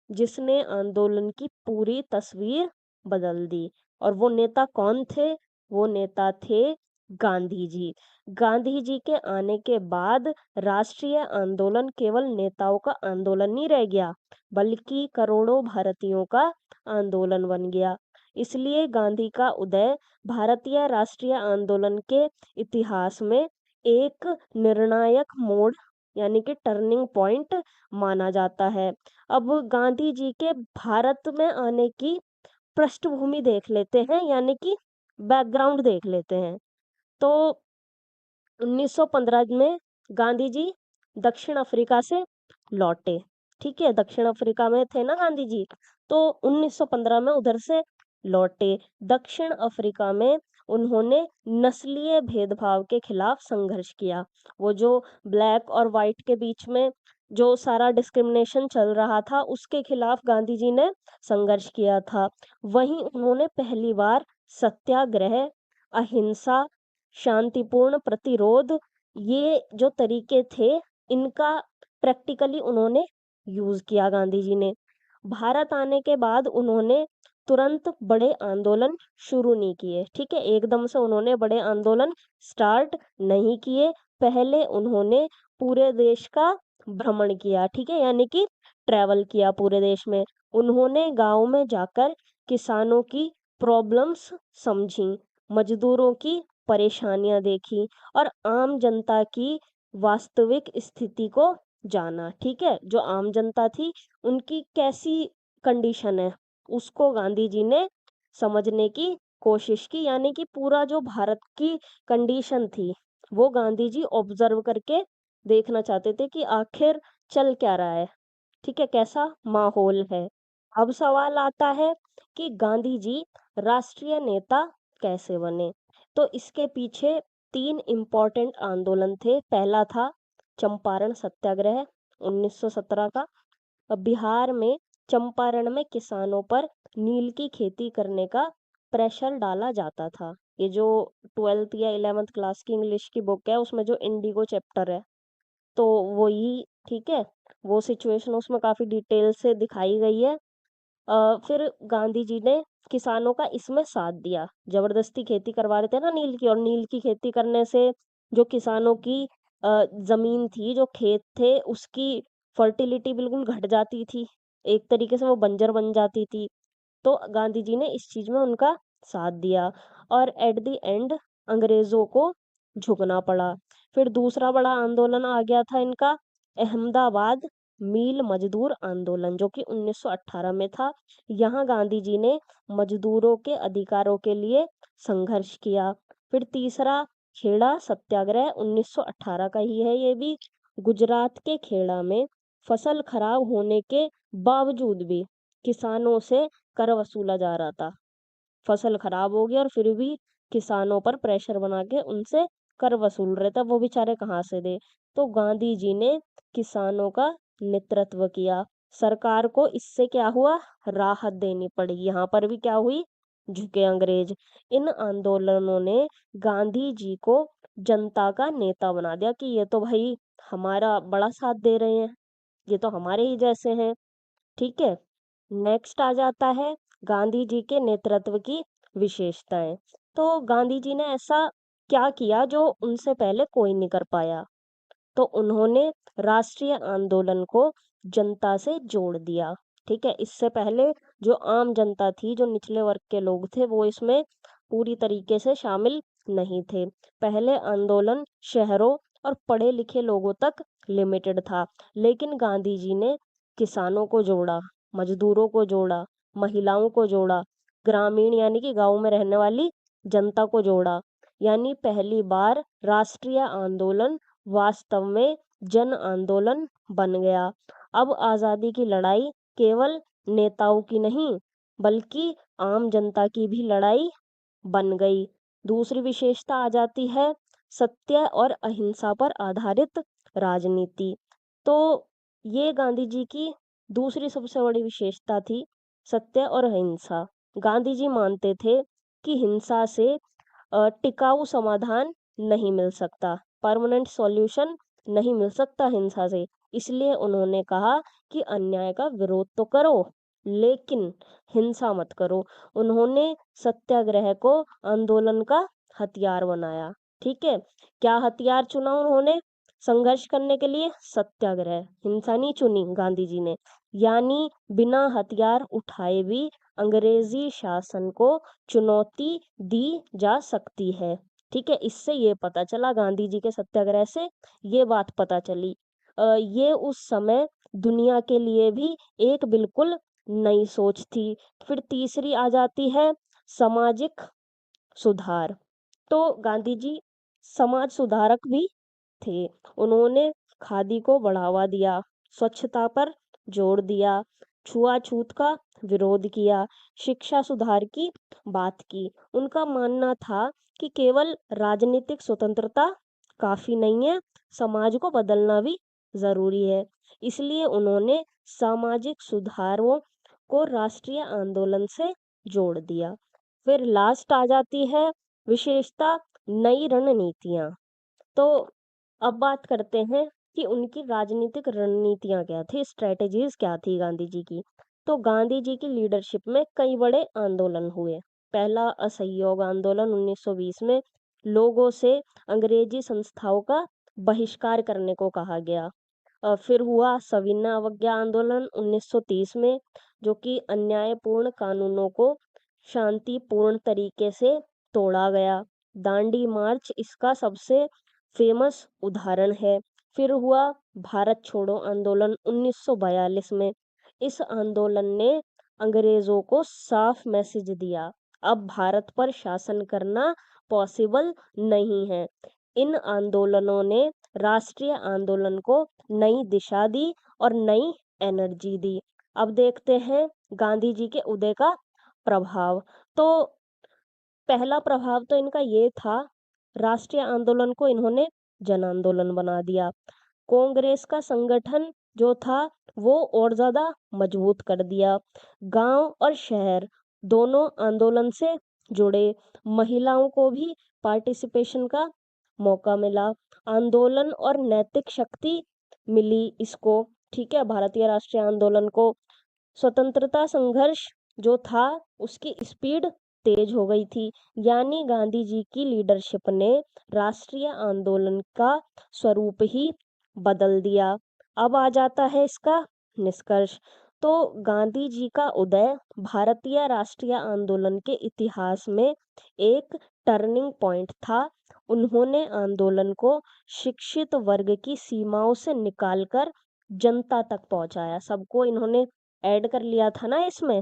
जिसने आंदोलन की पूरी तस्वीर बदल दी। और वो नेता कौन थे? वो नेता थे गांधी जी। गांधी जी के आने के बाद राष्ट्रीय आंदोलन केवल नेताओं का आंदोलन नहीं रह गया, बल्कि करोड़ों भारतीयों का आंदोलन बन गया। इसलिए गांधी का उदय भारतीय राष्ट्रीय आंदोलन के इतिहास में एक निर्णायक मोड़, यानी कि टर्निंग पॉइंट माना जाता है। अब गांधी जी के भारत में आने की पृष्ठभूमि देख लेते हैं, यानी कि बैकग्राउंड देख लेते हैं। तो 1915 में गांधी जी दक्षिण अफ्रीका से लौटे, ठीक है, दक्षिण अफ्रीका में थे ना गांधी जी, तो 1915 में उधर से लौटे। दक्षिण अफ्रीका में उन्होंने नस्लीय भेदभाव के खिलाफ संघर्ष किया। वो जो ब्लैक और वाइट के बीच में जो सारा डिस्क्रिमिनेशन चल रहा था, उसके खिलाफ गांधी जी ने संघर्ष किया था। वहीं उन्होंने पहली बार सत्याग्रह, अहिंसा, शांतिपूर्ण प्रतिरोध, ये जो तरीके थे, इनका प्रैक्टिकली उन्होंने यूज किया गांधी जी ने। भारत आने के बाद उन्होंने तुरंत बड़े आंदोलन शुरू नहीं किए, ठीक है, एकदम से उन्होंने बड़े आंदोलन स्टार्ट नहीं किए। पहले उन्होंने पूरे देश का भ्रमण किया, ठीक है, यानी कि ट्रैवल किया पूरे देश में। उन्होंने गांव में जाकर किसानों की प्रॉब्लम्स समझी, मजदूरों की परेशानियां देखी और आम जनता की वास्तविक स्थिति को जाना, ठीक है, जो आम जनता थी उनकी कैसी कंडीशन है, उसको गांधी जी ने समझने की कोशिश की। यानी कि पूरा जो भारत की कंडीशन थी, वो गांधी जी ऑब्जर्व करके देखना चाहते थे कि आखिर चल क्या रहा है, ठीक है, कैसा माहौल है। अब सवाल आता है कि गांधी जी राष्ट्रीय नेता कैसे बने? तो इसके पीछे 3 इम्पोर्टेंट आंदोलन थे। पहला था चंपारण सत्याग्रह 1917 का। अब बिहार में चंपारण में किसानों पर नील की खेती करने का प्रेशर डाला जाता था। ये जो 12th या 11th क्लास की इंग्लिश की बुक है, उसमें जो इंडिगो चैप्टर है, तो वही, ठीक है, वो सिचुएशन उसमें काफी डिटेल से दिखाई गई है। फिर गांधी जी ने किसानों का इसमें साथ दिया, जबरदस्ती खेती करवा रहे थे ना नील की, और नील की खेती करने से जो किसानों की जमीन थी, जो खेत थे, उसकी फर्टिलिटी बिल्कुल घट जाती थी, एक तरीके से वो बंजर बन जाती थी। तो गांधी जी ने इस चीज में उनका साथ दिया और एट द एंड अंग्रेजों को झुकना पड़ा। फिर दूसरा बड़ा आंदोलन आ गया था इनका, अहमदाबाद मील मजदूर आंदोलन, जो कि 1918 में था। यहाँ गांधी जी ने मजदूरों के अधिकारों के लिए संघर्ष किया। फिर तीसरा खेड़ा सत्याग्रह 1918 का ही है ये भी। गुजरात के खेड़ा में फसल खराब होने के बावजूद भी किसानों से कर वसूला जा रहा था। फसल खराब हो गई और फिर भी किसानों पर प्रेशर बना के उनसे कर वसूल रहे थे, वो बेचारे कहाँ से दे। तो गांधी जी ने किसानों का नेतृत्व किया। सरकार को इससे क्या हुआ? राहत देनी पड़ी। यहाँ पर भी क्या हुई? झुके अंग्रेज। इन आंदोलनों ने गांधी जी को जनता का नेता बना दिया कि ये तो भाई हमारा बड़ा साथ दे रहे हैं, ये तो हमारे ही जैसे हैं, ठीक है। नेक्स्ट आ जाता है गांधी जी के नेतृत्व की विशेषताएं। तो गांधी जी ने ऐसा क्या किया जो उनसे पहले कोई नहीं कर पाया? तो उन्होंने राष्ट्रीय आंदोलन को जनता से जोड़ दिया। ठीक है, इससे पहले जो आम जनता थी, जो निचले वर्ग के लोग थे, वो इसमें पूरी तरीके से शामिल नहीं थे। पहले आंदोलन शहरों और पढ़े लिखे लोगों तक लिमिटेड था, लेकिन गांधी जी ने किसानों को जोड़ा, मजदूरों को जोड़ा, महिलाओं को जोड़ा, ग्रामीण यानी कि गांव में रहने वाली जनता को जोड़ा। यानी पहली बार राष्ट्रीय आंदोलन वास्तव में जन आंदोलन बन गया। अब आजादी की लड़ाई केवल नेताओं की नहीं, बल्कि आम जनता की भी लड़ाई बन गई। दूसरी विशेषता आ जाती है सत्य और अहिंसा पर आधारित राजनीति। तो ये गांधी जी की दूसरी सबसे बड़ी विशेषता थी, सत्य और अहिंसा। गांधी जी मानते थे कि हिंसा से टिकाऊ समाधान नहीं मिल सकता, परमानेंट सॉल्यूशन नहीं मिल सकता हिंसा से। इसलिए उन्होंने कहा कि अन्याय का विरोध तो करो, लेकिन हिंसा मत करो। उन्होंने सत्याग्रह को आंदोलन का हथियार बनाया। ठीक है, क्या हथियार चुना उन्होंने संघर्ष करने के लिए? सत्याग्रह, हिंसा नहीं चुनी गांधी जी ने। यानी बिना हथियार उठाए भी अंग्रेजी शासन को चुनौती दी जा सकती है। ठीक है, इससे ये पता चला, गांधी जी के सत्याग्रह से ये बात पता चली। ये उस समय दुनिया के लिए भी एक बिल्कुल नई सोच थी। फिर तीसरी आ जाती है सामाजिक सुधार। तो गांधी जी समाज सुधारक भी थे। उन्होंने खादी को बढ़ावा दिया, स्वच्छता पर जोर दिया, छुआछूत का विरोध किया, शिक्षा सुधार की बात की। उनका मानना था कि केवल राजनीतिक स्वतंत्रता काफी नहीं है, समाज को बदलना भी जरूरी है। इसलिए उन्होंने सामाजिक सुधारों को राष्ट्रीय आंदोलन से जोड़ दिया। फिर लास्ट आ जाती है विशेषता, नई रणनीतियां। तो अब बात करते हैं कि उनकी राजनीतिक रणनीतियां क्या थी, स्ट्रेटेजीज क्या थी गांधी जी की। तो गांधी जी की लीडरशिप में कई बड़े आंदोलन हुए। पहला असहयोग आंदोलन 1920 में लोगों से अंग्रेजी संस्थाओं का बहिष्कार करने को कहा गया। फिर हुआ सविनय अवज्ञा आंदोलन 1930 में, जो कि अन्यायपूर्ण कानूनों को शांतिपूर्ण तरीके से तोड़ा गया। दांडी मार्च इसका सबसे फेमस उदाहरण है। फिर हुआ भारत छोड़ो आंदोलन 1942 में। इस आंदोलन ने अंग्रेजों को साफ मैसेज दिया, अब भारत पर शासन करना पॉसिबल नहीं है। इन आंदोलनों ने राष्ट्रीय आंदोलन को नई दिशा दी और नई एनर्जी दी। अब देखते हैं गांधी जी के उदय का प्रभाव। तो पहला प्रभाव तो इनका ये था, राष्ट्रीय आंदोलन को इन्होंने जन आंदोलन बना दिया। कांग्रेस का संगठन जो था वो और ज्यादा मजबूत कर दिया। गांव और शहर दोनों आंदोलन से जुड़े। महिलाओं को भी पार्टिसिपेशन का मौका मिला। आंदोलन और नैतिक शक्ति मिली इसको। ठीक है, भारतीय राष्ट्रीय आंदोलन को स्वतंत्रता संघर्ष जो था उसकी स्पीड तेज हो गई थी। यानी गांधी जी की लीडरशिप ने राष्ट्रीय आंदोलन का स्वरूप ही बदल दिया। अब आ जाता है इसका निष्कर्ष। तो गांधी जी का उदय भारतीय राष्ट्रीय आंदोलन के इतिहास में एक टर्निंग पॉइंट था। उन्होंने आंदोलन को शिक्षित वर्ग की सीमाओं से निकालकर जनता तक पहुंचाया। सबको इन्होंने ऐड कर लिया था ना इसमें।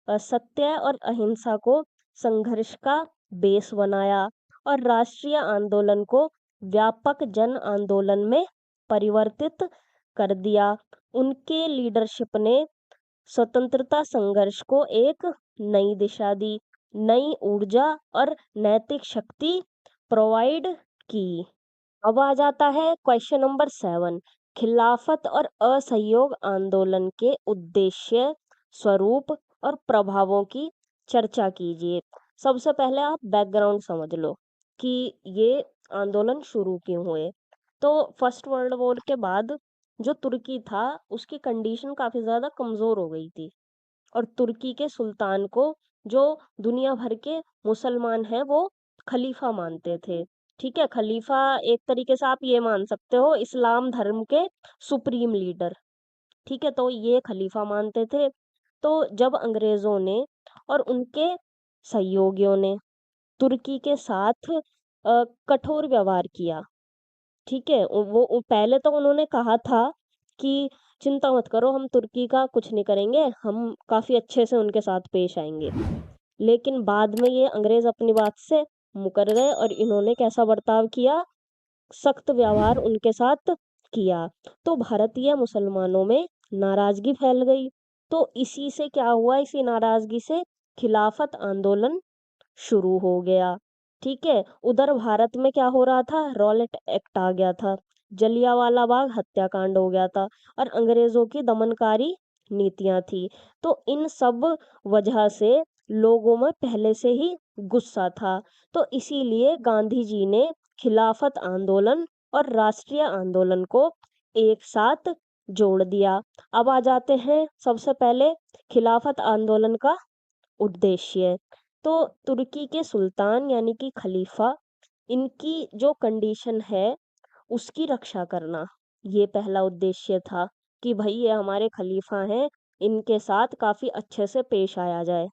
सत्य और अहिंसा को संघर्ष का बेस बनाया और राष्ट्रीय आंदोलन को व्यापक जन आंदोलन में परिवर्तित कर दिया। उनके लीडरशिप ने स्वतंत्रता संघर्ष को एक नई दिशा दी, नई ऊर्जा और नैतिक शक्ति प्रोवाइड की। अब आ जाता है क्वेश्चन नंबर 7, खिलाफत और असहयोग आंदोलन के उद्देश्य, स्वरूप और प्रभावों की चर्चा कीजिए। सबसे पहले आप बैकग्राउंड समझ लो कि ये आंदोलन शुरू क्यों हुए। तो फर्स्ट वर्ल्ड वॉर के बाद जो तुर्की था उसकी कंडीशन काफी ज्यादा कमजोर हो गई थी, और तुर्की के सुल्तान को जो दुनिया भर के मुसलमान हैं वो खलीफा मानते थे। ठीक है, खलीफा एक तरीके से आप ये मान सकते हो इस्लाम धर्म के सुप्रीम लीडर। ठीक है, तो ये खलीफा मानते थे। तो जब अंग्रेजों ने और उनके सहयोगियों ने तुर्की के साथ कठोर व्यवहार किया, ठीक है, पहले तो उन्होंने कहा था कि चिंता मत करो, हम तुर्की का कुछ नहीं करेंगे, हम काफी अच्छे से उनके साथ पेश आएंगे। लेकिन बाद में ये अंग्रेज अपनी बात से मुकर गए और इन्होंने कैसा बर्ताव किया, सख्त व्यवहार उनके साथ किया। तो भारतीय मुसलमानों में नाराजगी फैल गई। तो इसी से क्या हुआ, इसी नाराजगी से खिलाफत आंदोलन शुरू हो गया। ठीक है, उधर भारत में क्या हो रहा था, रॉलेट एक्ट आ गया था, जलियांवाला बाग हत्याकांड हो गया था और अंग्रेजों की दमनकारी नीतियां थी। तो इन सब वजह से लोगों में पहले से ही गुस्सा था। तो इसीलिए गांधी जी ने खिलाफत आंदोलन और राष्ट्रीय आंदोलन को एक साथ जोड़ दिया। अब आ जाते हैं सबसे पहले खिलाफत आंदोलन का उद्देश्य। तो तुर्की के सुल्तान यानी कि खलीफा, इनकी जो कंडीशन है उसकी रक्षा करना, ये पहला उद्देश्य था कि भाई ये हमारे खलीफा हैं, इनके साथ काफी अच्छे से पेश आया जाए।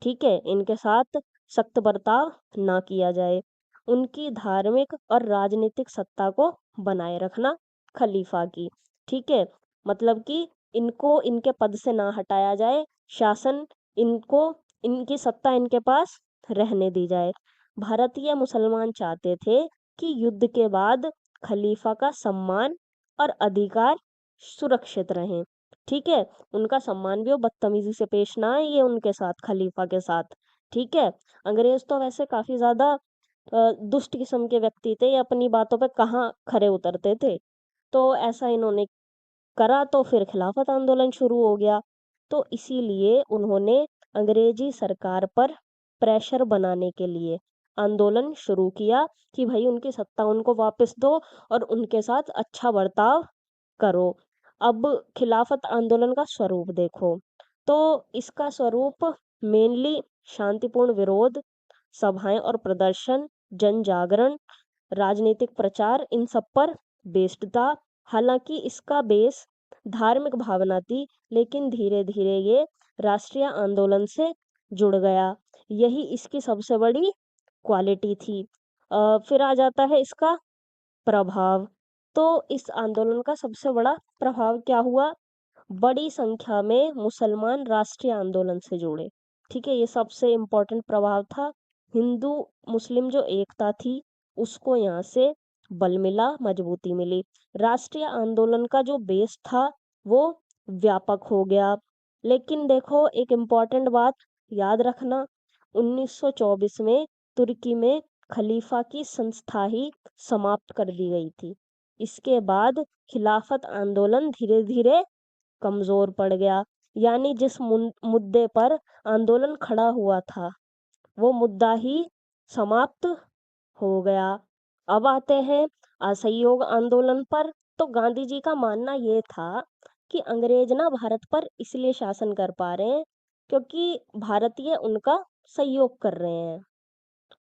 ठीक है, इनके साथ सख्त बर्ताव ना किया जाए। उनकी धार्मिक और राजनीतिक सत्ता को बनाए रखना खलीफा की। ठीक है, मतलब कि इनको इनके पद से ना हटाया जाए, शासन इनको, इनकी सत्ता इनके पास रहने दी जाए। भारतीय मुसलमान चाहते थे कि युद्ध के बाद खलीफा का सम्मान और अधिकार सुरक्षित रहें। ठीक है, उनका सम्मान भी हो, बदतमीजी से पेश ना आए ये उनके साथ, खलीफा के साथ। ठीक है, अंग्रेज तो वैसे काफी ज्यादा दुष्ट किस्म के व्यक्ति थे, ये अपनी बातों पे कहाँ खरे उतरते थे। तो ऐसा इन्होंने करा तो फिर खिलाफत आंदोलन शुरू हो गया। तो इसीलिए उन्होंने अंग्रेजी सरकार पर प्रेशर बनाने के लिए आंदोलन शुरू किया कि भाई उनकी सत्ता उनको वापस दो और उनके साथ अच्छा बर्ताव करो। अब खिलाफत आंदोलन का स्वरूप देखो, तो इसका स्वरूप मेनली शांतिपूर्ण विरोध, सभाएं और प्रदर्शन, जन जागरण, राजनीतिक प्रचार, इन सब पर बेस्ड था। हालांकि इसका बेस धार्मिक भावना थी, लेकिन धीरे धीरे ये राष्ट्रीय आंदोलन से जुड़ गया। यही इसकी सबसे बड़ी क्वालिटी थी। फिर आ जाता है इसका प्रभाव। तो इस आंदोलन का सबसे बड़ा प्रभाव क्या हुआ, बड़ी संख्या में मुसलमान राष्ट्रीय आंदोलन से जुड़े। ठीक है, ये सबसे इम्पोर्टेंट प्रभाव था। हिंदू मुस्लिम जो एकता थी उसको यहाँ से बल मिला, मजबूती मिली। राष्ट्रीय आंदोलन का जो बेस था वो व्यापक हो गया। लेकिन देखो एक इम्पोर्टेंट बात याद रखना, 1924 में तुर्की में खलीफा की संस्था ही समाप्त कर दी गई थी। इसके बाद खिलाफत आंदोलन धीरे धीरे कमजोर पड़ गया। यानी जिस मुद्दे पर आंदोलन खड़ा हुआ था वो मुद्दा ही समाप्त हो गया। अब आते हैं असहयोग आंदोलन पर। तो गांधी जी का मानना ये था कि अंग्रेज ना भारत पर इसलिए शासन कर पा रहे हैं क्योंकि भारतीय उनका सहयोग कर रहे हैं।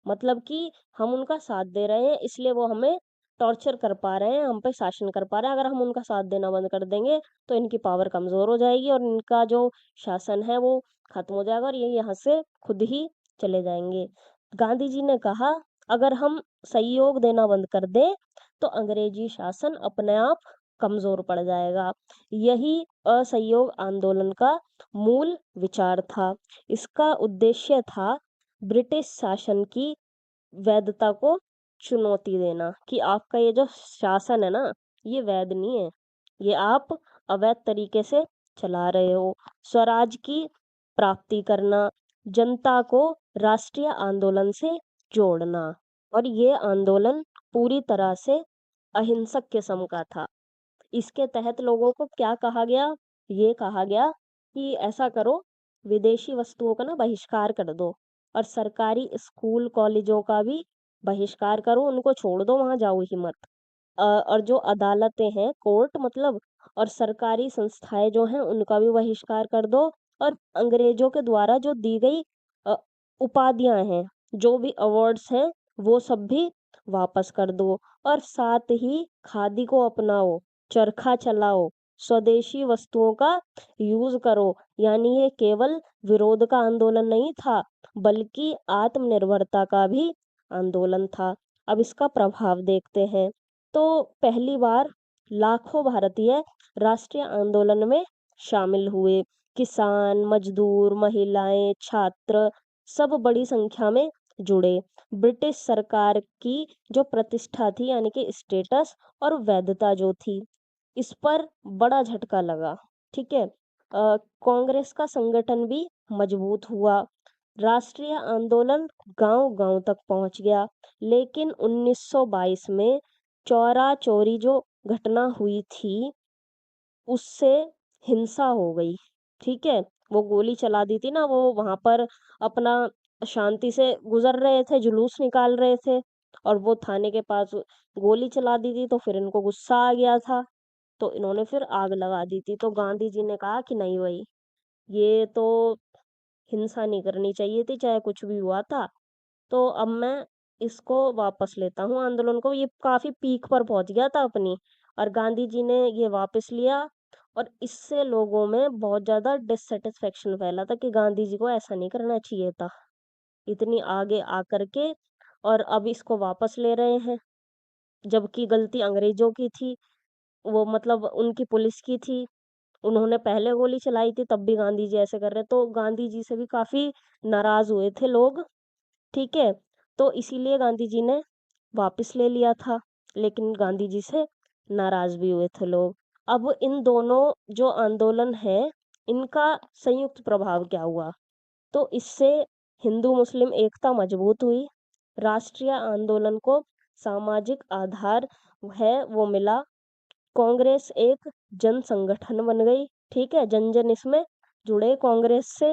मतलब कि हम उनका साथ दे रहे हैं इसलिए वो हमें टॉर्चर कर पा रहे हैं, हम पे शासन कर पा रहे हैं। अगर हम उनका साथ देना बंद कर देंगे तो इनकी पावर कमजोर हो जाएगी और इनका जो शासन है वो खत्म हो जाएगा और ये यहाँ से खुद ही चले जाएंगे। गांधी जी ने कहा अगर हम सहयोग देना बंद कर दें तो अंग्रेजी शासन अपने आप कमजोर पड़ जाएगा। यही असहयोग आंदोलन का मूल विचार था। इसका उद्देश्य था ब्रिटिश शासन की वैधता को चुनौती देना कि आपका ये जो शासन है ना ये वैध नहीं है, ये आप अवैध तरीके से चला रहे हो। स्वराज की प्राप्ति करना, जनता को राष्ट्रीय आंदोलन से जोड़ना, और ये आंदोलन पूरी तरह से अहिंसक किस्म का था। इसके तहत लोगों को क्या कहा गया, ये कहा गया कि ऐसा करो, विदेशी वस्तुओं का ना बहिष्कार कर दो और सरकारी स्कूल कॉलेजों का भी बहिष्कार करो, उनको छोड़ दो, वहां जाओ ही मत। और जो अदालतें हैं, कोर्ट मतलब, और सरकारी संस्थाएं जो हैं उनका भी बहिष्कार कर दो। और अंग्रेजों के द्वारा जो दी गई अ, उपाधियां हैं, जो भी अवार्ड्स हैं वो सब भी वापस कर दो और साथ ही खादी को अपनाओ, चरखा चलाओ, स्वदेशी वस्तुओं का यूज करो। यानी ये केवल विरोध का आंदोलन नहीं था, बल्कि आत्मनिर्भरता का भी आंदोलन था। अब इसका प्रभाव देखते हैं। तो पहली बार लाखों भारतीय राष्ट्रीय आंदोलन में शामिल हुए। किसान, मजदूर, महिलाएं, छात्र सब बड़ी संख्या में जुड़े। ब्रिटिश सरकार की जो प्रतिष्ठा थी, यानी कि स्टेटस और वैधता जो थी, इस पर बड़ा झटका लगा। ठीक है। कांग्रेस का संगठन भी मजबूत हुआ। राष्ट्रीय आंदोलन गांव-गांव तक पहुंच गया। लेकिन 1922 में चौरा चौरी जो घटना हुई थी, उससे हिंसा हो गई। ठीक है। वो गोली चला दी थी ना, वो वहां पर अपना शांति से गुजर रहे थे, जुलूस निकाल रहे थे, और वो थाने के पास गोली चला दी थी। तो फिर इनको गुस्सा आ गया था, तो इन्होंने फिर आग लगा दी थी। तो गांधी जी ने कहा कि नहीं भाई, ये तो हिंसा नहीं करनी चाहिए थी, चाहे कुछ भी हुआ था। तो अब मैं इसको वापस लेता हूँ आंदोलन को। ये काफी पीक पर पहुंच गया था अपनी, और गांधी जी ने ये वापस लिया। और इससे लोगों में बहुत ज्यादा डिससेटिस्फेक्शन फैला था कि गांधी जी को ऐसा नहीं करना चाहिए था, इतनी आगे आकर के, और अब इसको वापस ले रहे हैं, जबकि गलती अंग्रेजों की थी। वो मतलब उनकी पुलिस की थी, उन्होंने पहले गोली चलाई थी, तब भी गांधी जी ऐसे कर रहे। तो गांधी जी से भी काफी नाराज हुए थे लोग। ठीक है। तो इसीलिए गांधी जी ने वापस ले लिया था, लेकिन गांधी जी से नाराज भी हुए थे लोग। अब इन दोनों जो आंदोलन है, इनका संयुक्त प्रभाव क्या हुआ? तो इससे हिंदू मुस्लिम एकता मजबूत हुई। राष्ट्रीय आंदोलन को सामाजिक आधार है वो मिला। कांग्रेस एक जन संगठन बन गई। ठीक है। जन जन इसमें जुड़े कांग्रेस से,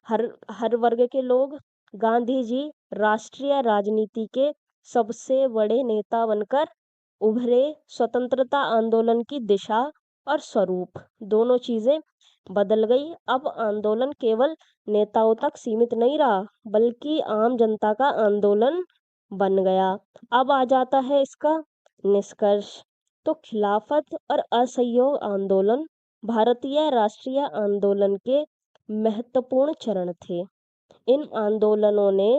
हर हर वर्ग के लोग। गांधी जी राष्ट्रीय राजनीति के सबसे बड़े नेता बनकर उभरे। स्वतंत्रता आंदोलन की दिशा और स्वरूप दोनों चीजें बदल गई। अब आंदोलन केवल नेताओं तक सीमित नहीं रहा, बल्कि आम जनता का आंदोलन बन गया। अब आ जाता है इसका निष्कर्ष। तो खिलाफत और असहयोग आंदोलन भारतीय राष्ट्रीय आंदोलन के महत्वपूर्ण चरण थे। इन आंदोलनों ने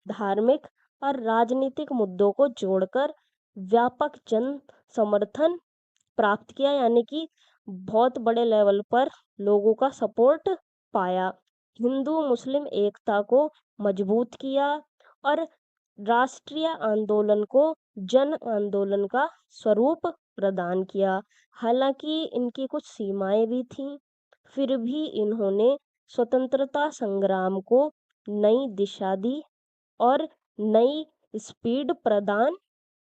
धार्मिक और राजनीतिक मुद्दों को जोड़कर व्यापक जन समर्थन प्राप्त किया, यानी कि बहुत बड़े लेवल पर लोगों का सपोर्ट पाया। हिंदू मुस्लिम एकता को मजबूत किया और राष्ट्रीय आंदोलन को जन आंदोलन का स्वरूप प्रदान किया। हालांकि इनकी कुछ सीमाएं भी थीं, फिर भी इन्होंने स्वतंत्रता संग्राम को नई दिशा दी और नई स्पीड प्रदान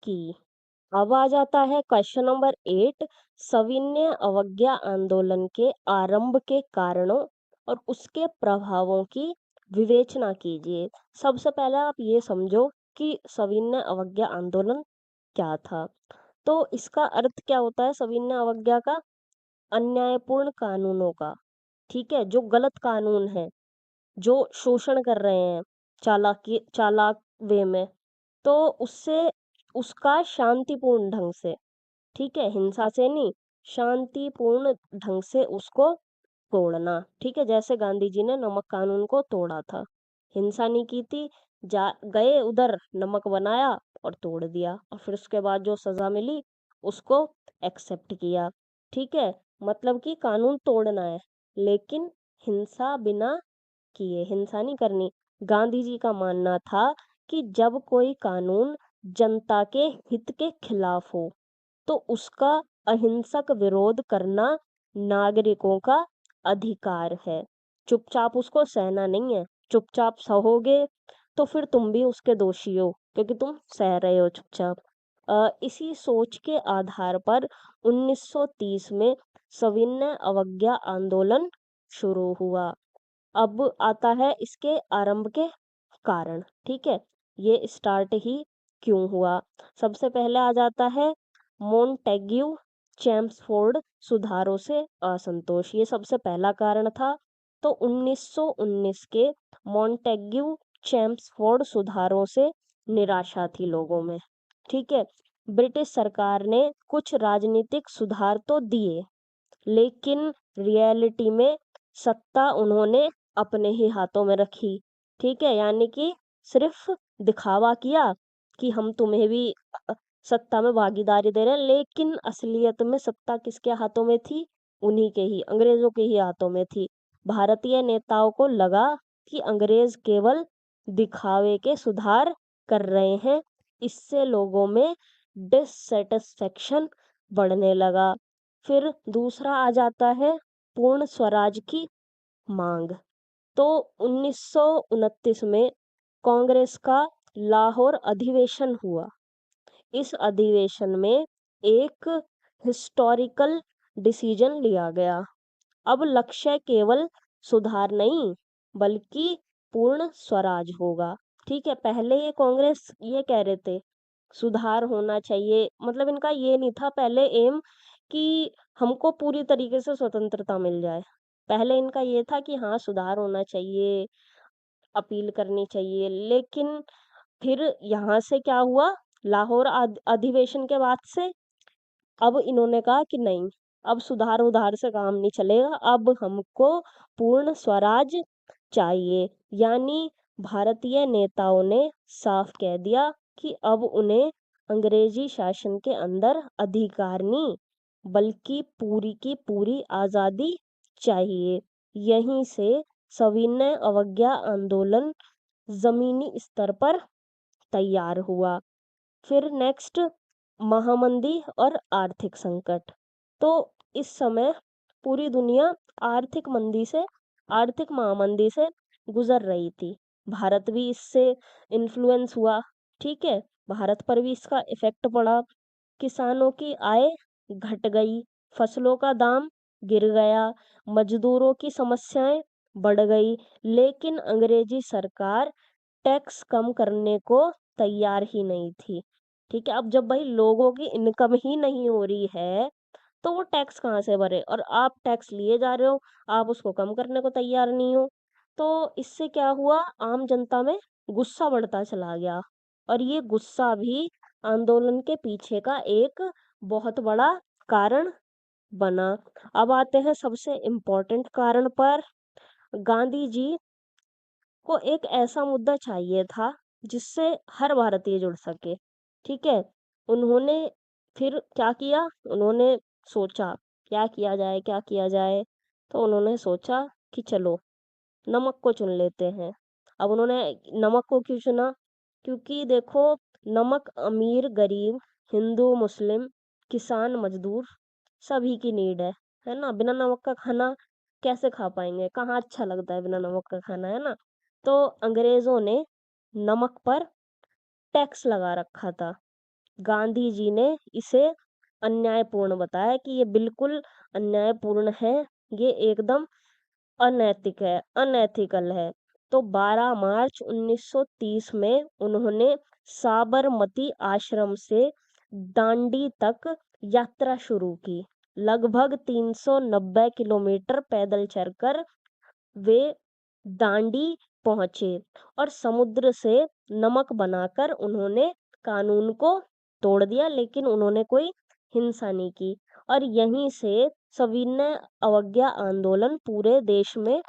की। अब आ जाता है क्वेश्चन नंबर 8। सविनय अवज्ञा आंदोलन के आरंभ के कारणों और उसके प्रभावों की विवेचना कीजिए। सबसे पहले आप ये समझो कि सविनय अवज्ञा आंदोलन क्या था। तो इसका अर्थ क्या होता है सविनय अवज्ञा का? अन्यायपूर्ण कानूनों का। ठीक है। जो गलत कानून है, जो शोषण कर रहे हैं चालाक वे में, तो उससे उसका शांतिपूर्ण ढंग से, ठीक है, हिंसा से नहीं, शांतिपूर्ण ढंग से उसको तोड़ना। ठीक है। जैसे गांधी जी ने नमक कानून को तोड़ा था, हिंसा नहीं की थी, जा गए उधर, नमक बनाया और तोड़ दिया, और फिर उसके बाद जो सजा मिली उसको एक्सेप्ट किया। ठीक है। मतलब कि कानून तोड़ना है, लेकिन हिंसा बिना किए, हिंसा नहीं करनी। गांधी जी का मानना था कि जब कोई कानून जनता के हित के खिलाफ हो, तो उसका अहिंसक विरोध करना नागरिकों का अधिकार है। चुपचाप उसको सहना नहीं है। चुपचाप सहोगे तो फिर तुम भी उसके दोषी हो, क्योंकि तुम सह रहे हो चुपचाप। इसी सोच के आधार पर 1930 में सविनय अवज्ञा आंदोलन शुरू हुआ। अब आता है इसके आरंभ के कारण। ठीक है। ये स्टार्ट ही क्यों हुआ? सबसे पहले आ जाता है मोंटेग्यू चेम्सफोर्ड सुधारों से असंतोष। ये सबसे पहला कारण था। तो 1919 के मोंटेग्यू चेम्सफोर्ड सुधारों से निराशा थी लोगों में। ठीक है। ब्रिटिश सरकार ने कुछ राजनीतिक सुधार तो दिए, लेकिन रियलिटी में सत्ता उन्होंने अपने ही हाथों में रखी। ठीक है, यानी कि सिर्फ दिखावा किया कि हम तुम्हें भी अ, सत्ता में भागीदारी दे रहे हैं, लेकिन असलियत में सत्ता किसके हाथों में थी? उन्हीं के ही, अंग्रेजों के ही हाथों में थी। भारतीय नेताओं को लगा कि अंग्रेज केवल दिखावे के सुधार कर रहे हैं। इससे लोगों में डिससेटिस्फेक्शन बढ़ने लगा। फिर दूसरा आ जाता है पूर्ण स्वराज की मांग। तो 1929 में कांग्रेस का लाहौर अधिवेशन हुआ। इस अधिवेशन में एक हिस्टोरिकल डिसीजन लिया गया। अब लक्ष्य केवल सुधार नहीं, बल्कि पूर्ण स्वराज होगा। ठीक है, पहले ये कांग्रेस ये कह रहे थे सुधार होना चाहिए, मतलब इनका ये नहीं था पहले एम कि हमको पूरी तरीके से स्वतंत्रता मिल जाए। पहले इनका ये था कि हाँ सुधार होना चाहिए, अपील करनी चाहिए। लेकिन फिर यहाँ से क्या हुआ, लाहौर अधिवेशन के बाद से अब इन्होंने कहा कि नहीं, अब सुधार उधार से काम नहीं चलेगा, अब हमको पूर्ण स्वराज चाहिए। यानी भारतीय नेताओं ने साफ कह दिया कि अब उन्हें अंग्रेजी शासन के अंदर अधिकार नहीं, बल्कि पूरी की पूरी आजादी चाहिए। यहीं से सविनय अवज्ञा आंदोलन जमीनी स्तर पर तैयार हुआ। फिर नेक्स्ट, महामंदी और आर्थिक संकट। तो इस समय पूरी दुनिया आर्थिक मंदी से, आर्थिक महामंदी से गुजर रही थी। भारत भी इससे इन्फ्लुएंस हुआ। ठीक है, भारत पर भी इसका इफेक्ट पड़ा। किसानों की आय घट गई, फसलों का दाम गिर गया, मजदूरों की समस्याएं बढ़ गई। लेकिन अंग्रेजी सरकार टैक्स कम करने को तैयार ही नहीं थी। ठीक है, अब जब भाई लोगों की इनकम ही नहीं हो रही है, तो वो टैक्स कहाँ से भरे? और आप टैक्स लिए जा रहे हो, आप उसको कम करने को तैयार नहीं हो। तो इससे क्या हुआ, आम जनता में गुस्सा बढ़ता चला गया। और ये गुस्सा भी आंदोलन के पीछे का एक बहुत बड़ा कारण बना। अब आते हैं सबसे इम्पोर्टेंट कारण पर। गांधी जी को एक ऐसा मुद्दा चाहिए था जिससे हर भारतीय जुड़ सके। ठीक है, उन्होंने फिर क्या किया, उन्होंने सोचा क्या किया जाए, क्या किया जाए। तो उन्होंने सोचा कि चलो नमक को चुन लेते हैं। अब उन्होंने नमक को क्यों चुना? क्योंकि देखो, नमक अमीर गरीब, हिंदू मुस्लिम, किसान मजदूर सभी की नीड है ना। बिना नमक का खाना कैसे खा पाएंगे, कहाँ अच्छा लगता है बिना नमक का खाना, है ना। तो अंग्रेजों ने नमक पर टैक्स लगा रखा था। गांधी जी ने इसे अन्यायपूर्ण बताया कि ये बिल्कुल अन्यायपूर्ण है, ये एकदम अनैतिक है, अनएथिकल है। तो 12 मार्च 1930 में उन्होंने साबरमती आश्रम से दांडी तक यात्रा शुरू की। लगभग 390 किलोमीटर पैदल चलकर वे दांडी पहुंचे और समुद्र से नमक बनाकर उन्होंने कानून को तोड़ दिया, लेकिन उन्होंने कोई हिंसा नहीं की। और यहीं से सविनय अवज्ञा आंदोलन पूरे देश में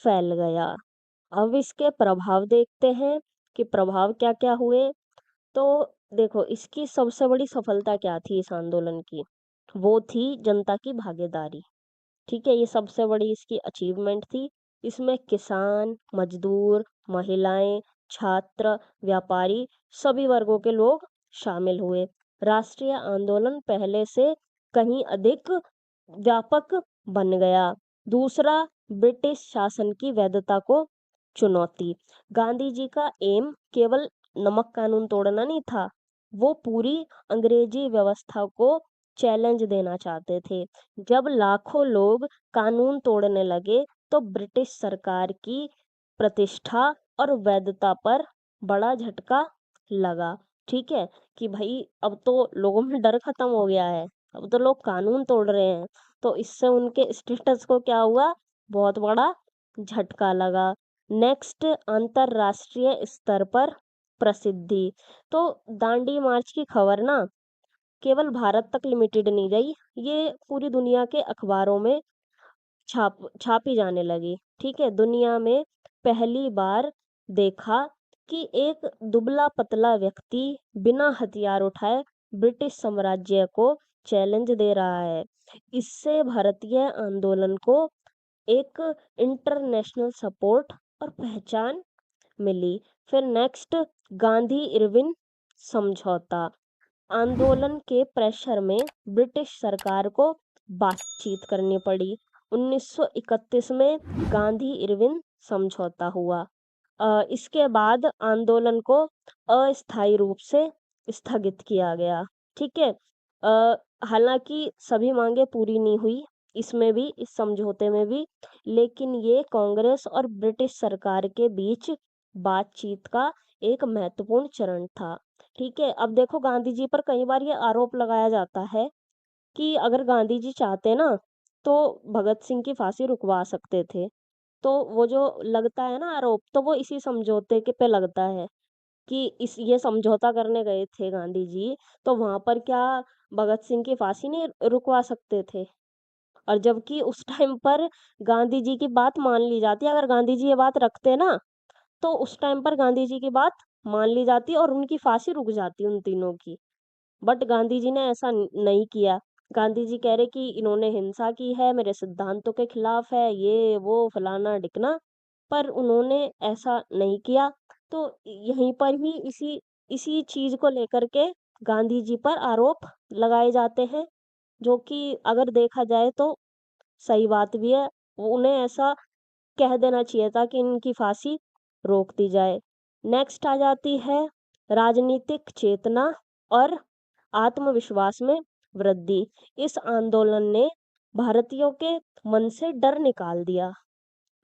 फैल गया। अब इसके प्रभाव देखते हैं कि प्रभाव क्या क्या हुए। तो देखो, इसकी सबसे बड़ी सफलता क्या थी इस आंदोलन की? वो थी जनता की भागीदारी। ठीक है, ये सबसे बड़ी इसकी अचीवमेंट थी। इसमें किसान, मजदूर, महिलाएं, छात्र, व्यापारी, सभी वर्गों के लोग शामिल हुए। राष्ट्रीय आंदोलन पहले से कहीं अधिक व्यापक बन गया। दूसरा, ब्रिटिश शासन की वैधता को चुनौती। गांधी जी का एम केवल नमक कानून तोड़ना नहीं था, वो पूरी अंग्रेजी व्यवस्था को चैलेंज देना चाहते थे। जब लाखों लोग कानून तोड़ने लगे, तो ब्रिटिश सरकार की प्रतिष्ठा और वैधता पर बड़ा झटका लगा। ठीक है, कि भाई अब तो लोगों में डर खत्म हो गया है, अब तो लोग कानून तोड़ रहे हैं। तो इससे उनके स्टेटस को क्या हुआ, बहुत बड़ा झटका लगा। नेक्स्ट, अंतरराष्ट्रीय स्तर पर प्रसिद्धि। तो दांडी मार्च की खबर ना केवल भारत तक लिमिटेड नहीं रही, ये पूरी दुनिया के अखबारों में छापी जाने लगी। ठीक है, दुनिया में पहली बार देखा कि एक दुबला पतला व्यक्ति बिना हथियार उठाए ब्रिटिश साम्राज्य को चैलेंज दे रहा है। इससे भारतीय आंदोलन को एक इंटरनेशनल सपोर्ट और पहचान मिली। फिर नेक्स्ट, गांधी इरविन समझौता। आंदोलन के प्रेशर में ब्रिटिश सरकार को बातचीत करनी पड़ी। 1931 में गांधी इरविन समझौता हुआ। इसके बाद आंदोलन को अस्थायी रूप से स्थगित किया गया। ठीक है, हालांकि सभी मांगे पूरी नहीं हुई इसमें भी, इस समझौते में भी, लेकिन ये कांग्रेस और ब्रिटिश सरकार के बीच बातचीत का एक महत्वपूर्ण चरण था। ठीक है, अब देखो गांधी जी पर कई बार ये आरोप लगाया जाता है कि अगर गांधी जी चाहते ना तो भगत सिंह की फांसी रुकवा सकते थे। तो वो जो लगता है ना आरोप, तो वो इसी समझौते के पे लगता है कि इस ये समझौता करने गए थे गांधी जी, तो वहां पर क्या भगत सिंह की फांसी नहीं रुकवा सकते थे? और जबकि उस टाइम पर गांधी जी की बात मान ली जाती, अगर गांधी जी ये बात रखते ना तो उस टाइम पर गांधी जी की बात मान ली जाती और उनकी फांसी रुक जाती उन तीनों की। बट गांधी जी ने ऐसा नहीं किया। गांधी जी कह रहे कि इन्होंने हिंसा की है, मेरे सिद्धांतों के खिलाफ है, ये वो फलाना ढिकना, पर उन्होंने ऐसा नहीं किया। तो यहीं पर ही इसी इसी चीज को लेकर के गांधी जी पर आरोप लगाए जाते हैं, जो कि अगर देखा जाए तो सही बात भी है। उन्हें ऐसा कह देना चाहिए था कि इनकी फांसी रोक दी जाए। नेक्स्ट आ जाती है राजनीतिक चेतना और आत्मविश्वास में वृद्धि। इस आंदोलन ने भारतीयों के मन से डर निकाल दिया।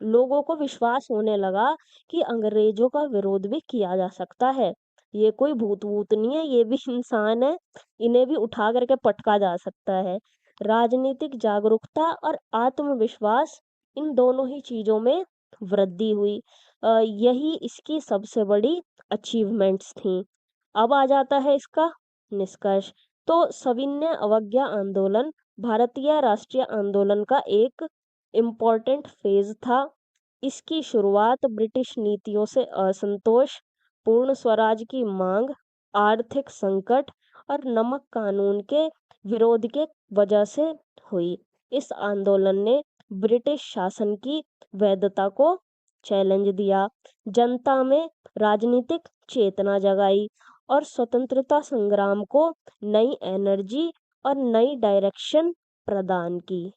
लोगों को विश्वास होने लगा कि अंग्रेजों का विरोध भी किया जा सकता है। ये कोई भूत वूत नहीं है, ये भी इंसान है, इन्हें भी उठा करके पटका जा सकता है। राजनीतिक जागरूकता और आत्मविश्वास, इन दोनों ही चीजों में वृद्धि हुई। यही इसकी सबसे बड़ी अचीवमेंट्स थी। अब आ जाता है इसका निष्कर्ष। तो सविनय अवज्ञा आंदोलन भारतीय राष्ट्रीय आंदोलन का एक इम्पोर्टेंट फेज था। इसकी शुरुआत ब्रिटिश नीतियों से असंतोष, पूर्ण स्वराज की मांग, आर्थिक संकट और नमक कानून के विरोध के वजह से हुई। इस आंदोलन ने ब्रिटिश शासन की वैधता को चैलेंज दिया, जनता में राजनीतिक चेतना जगाई और स्वतंत्रता संग्राम को नई एनर्जी और नई डायरेक्शन प्रदान की।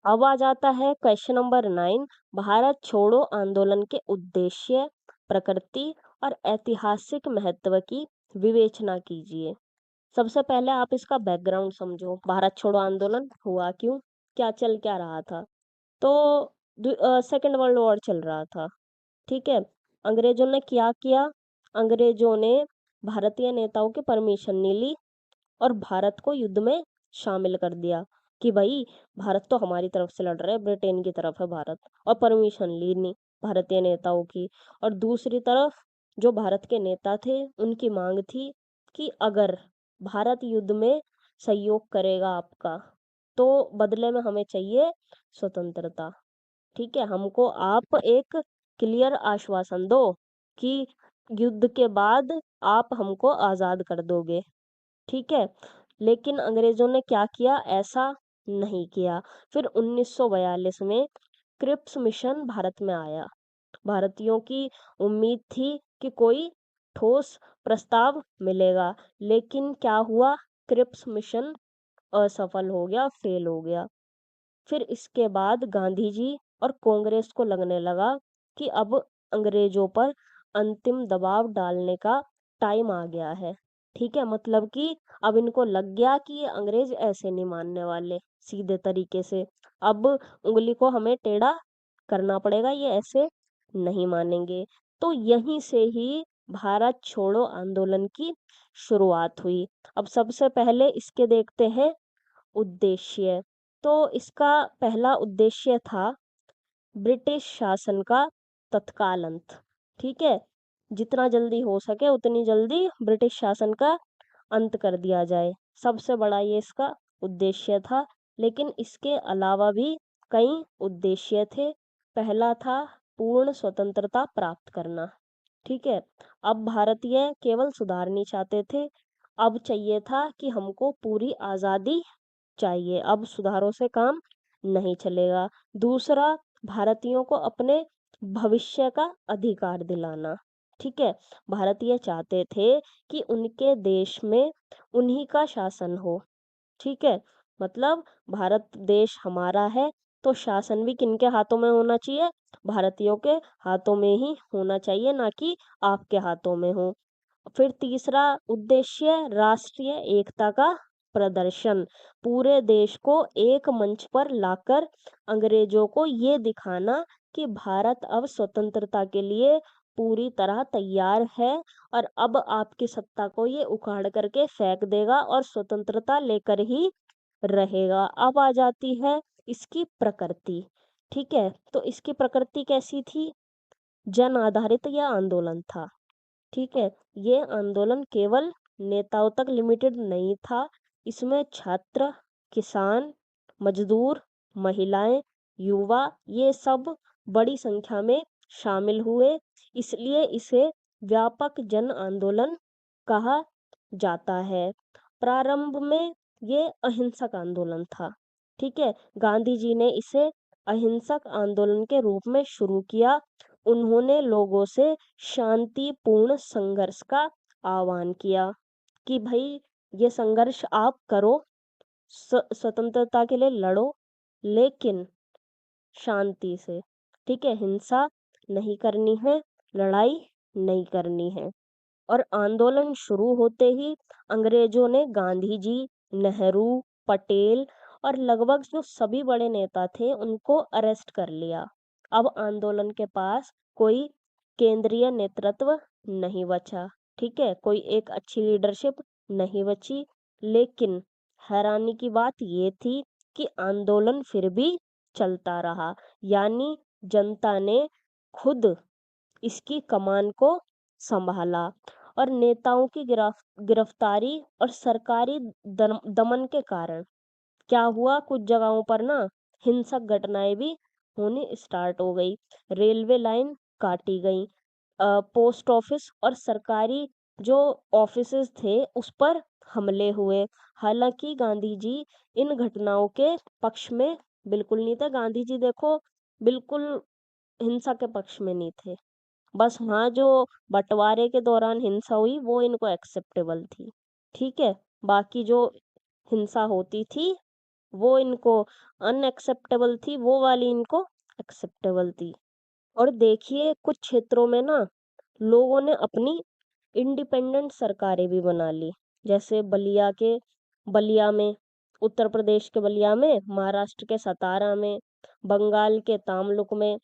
अब आ जाता है क्वेश्चन नंबर 9, भारत छोड़ो आंदोलन के उद्देश्य, प्रकृति और ऐतिहासिक महत्व की विवेचना कीजिए। सबसे पहले आप इसका बैकग्राउंड समझो, भारत छोड़ो आंदोलन हुआ क्यों, क्या चल क्या रहा था। तो सेकेंड वर्ल्ड वॉर चल रहा था। ठीक है, अंग्रेजों ने क्या किया, अंग्रेजों ने भारतीय नेताओं की परमिशन नहीं ली और भारत को युद्ध में शामिल कर दिया कि भाई भारत तो हमारी तरफ से लड़ रहा है, ब्रिटेन की तरफ है भारत, और परमिशन ली नहीं भारतीय नेताओं की। और दूसरी तरफ जो भारत के नेता थे उनकी मांग थी कि अगर भारत युद्ध में सहयोग करेगा आपका तो बदले में हमें चाहिए स्वतंत्रता। ठीक है, हमको आप एक क्लियर आश्वासन दो कि युद्ध के बाद आप हमको आजाद कर दोगे। ठीक है, लेकिन अंग्रेजों ने क्या किया, ऐसा नहीं किया। फिर 1942 में क्रिप्स मिशन भारत में आया। भारतीयों की उम्मीद थी कि कोई ठोस प्रस्ताव मिलेगा, लेकिन क्या हुआ, क्रिप्स मिशन असफल हो गया, फेल हो गया। फिर इसके बाद गांधी जी और कांग्रेस को लगने लगा कि अब अंग्रेजों पर अंतिम दबाव डालने का टाइम आ गया है। ठीक है, मतलब कि अब इनको लग गया कि ये अंग्रेज ऐसे नहीं मानने वाले सीधे तरीके से, अब उंगली को हमें टेढ़ा करना पड़ेगा, ये ऐसे नहीं मानेंगे। तो यहीं से ही भारत छोड़ो आंदोलन की शुरुआत हुई। अब सबसे पहले इसके देखते हैं उद्देश्य। तो इसका पहला उद्देश्य था ब्रिटिश शासन का तत्काल अंत। ठीक है, जितना जल्दी हो सके उतनी जल्दी ब्रिटिश शासन का अंत कर दिया जाए। सबसे बड़ा ये इसका उद्देश्य था। लेकिन इसके अलावा भी कई उद्देश्य थे। पहला था पूर्ण स्वतंत्रता प्राप्त करना। ठीक है। अब भारतीय केवल सुधारनी चाहते थे। अब चाहिए था कि हमको पूरी आज़ादी चाहिए। अब सुधारों से काम नहीं चलेगा। दूसरा, भारतीयों को अपने भविष्य का अधिकार दिलाना। ठीक है। भारतीय चाहते थे कि उनके देश में उन्हीं का शासन हो। ठीक है। मतलब भारत देश हमारा है, तो शासन भी किनके हाथों में होना चाहिए? भारतीयों के हाथों में ही होना चाहिए, ना कि आपके हाथों में हो। फिर तीसरा उद्देश्य, राष्ट्रीय एकता का प्रदर्शन। पूरे देश को एक मंच पर लाकर अंग्रेजों को ये दिखाना कि भारत अब स्वतंत्रता के लिए पूरी तरह तैयार है, और अब आपकी सत्ता को ये उखाड़ करके फेंक देगा और स्वतंत्रता लेकर ही रहेगा। अब आ जाती है इसकी प्रकृति। ठीक है। तो इसकी प्रकृति कैसी थी? जन आधारित यह आंदोलन था। ठीक है। ये आंदोलन केवल नेताओं तक लिमिटेड नहीं था। इसमें छात्र, किसान, मजदूर, महिलाएं, युवा, ये सब बड़ी संख्या में शामिल हुए। इसलिए इसे व्यापक जन आंदोलन कहा जाता है। प्रारंभ में ये अहिंसक आंदोलन था। ठीक है। गांधी जी ने इसे अहिंसक आंदोलन के रूप में शुरू किया। उन्होंने लोगों से शांतिपूर्ण संघर्ष का आह्वान किया कि भाई ये संघर्ष आप करो, स्वतंत्रता के लिए लड़ो, लेकिन शांति से। ठीक है। हिंसा नहीं करनी है, लड़ाई नहीं करनी है। और आंदोलन शुरू होते ही अंग्रेजों ने गांधी जी, नेहरू, पटेल और लगभग जो सभी बड़े नेता थे उनको अरेस्ट कर लिया। अब आंदोलन के पास कोई केंद्रीय नेतृत्व नहीं बचा। ठीक है। कोई एक अच्छी लीडरशिप नहीं बची। लेकिन हैरानी की बात ये थी कि आंदोलन फिर भी चलता रहा। यानी जनता ने खुद इसकी कमान को संभाला। और नेताओं की गिरफ्तारी और सरकारी दमन के कारण क्या हुआ, कुछ जगहों पर ना हिंसक घटनाएं भी होनी स्टार्ट हो गई। रेलवे लाइन काटी गई, पोस्ट ऑफिस और सरकारी जो ऑफिसेज थे उस पर हमले हुए। हालांकि गांधी जी इन घटनाओं के पक्ष में बिल्कुल नहीं थे। गांधी जी देखो बिल्कुल हिंसा के पक्ष में नहीं थे। बस हाँ, जो बंटवारे के दौरान हिंसा हुई वो इनको एक्सेप्टेबल थी। ठीक है। बाकी जो हिंसा होती थी वो इनको अनएक्सेप्टेबल थी, वो वाली इनको एक्सेप्टेबल थी। और देखिए कुछ क्षेत्रों में ना लोगों ने अपनी इंडिपेंडेंट सरकारें भी बना ली। जैसे बलिया में, उत्तर प्रदेश के बलिया में, महाराष्ट्र के सतारा में, बंगाल के तामलुक में।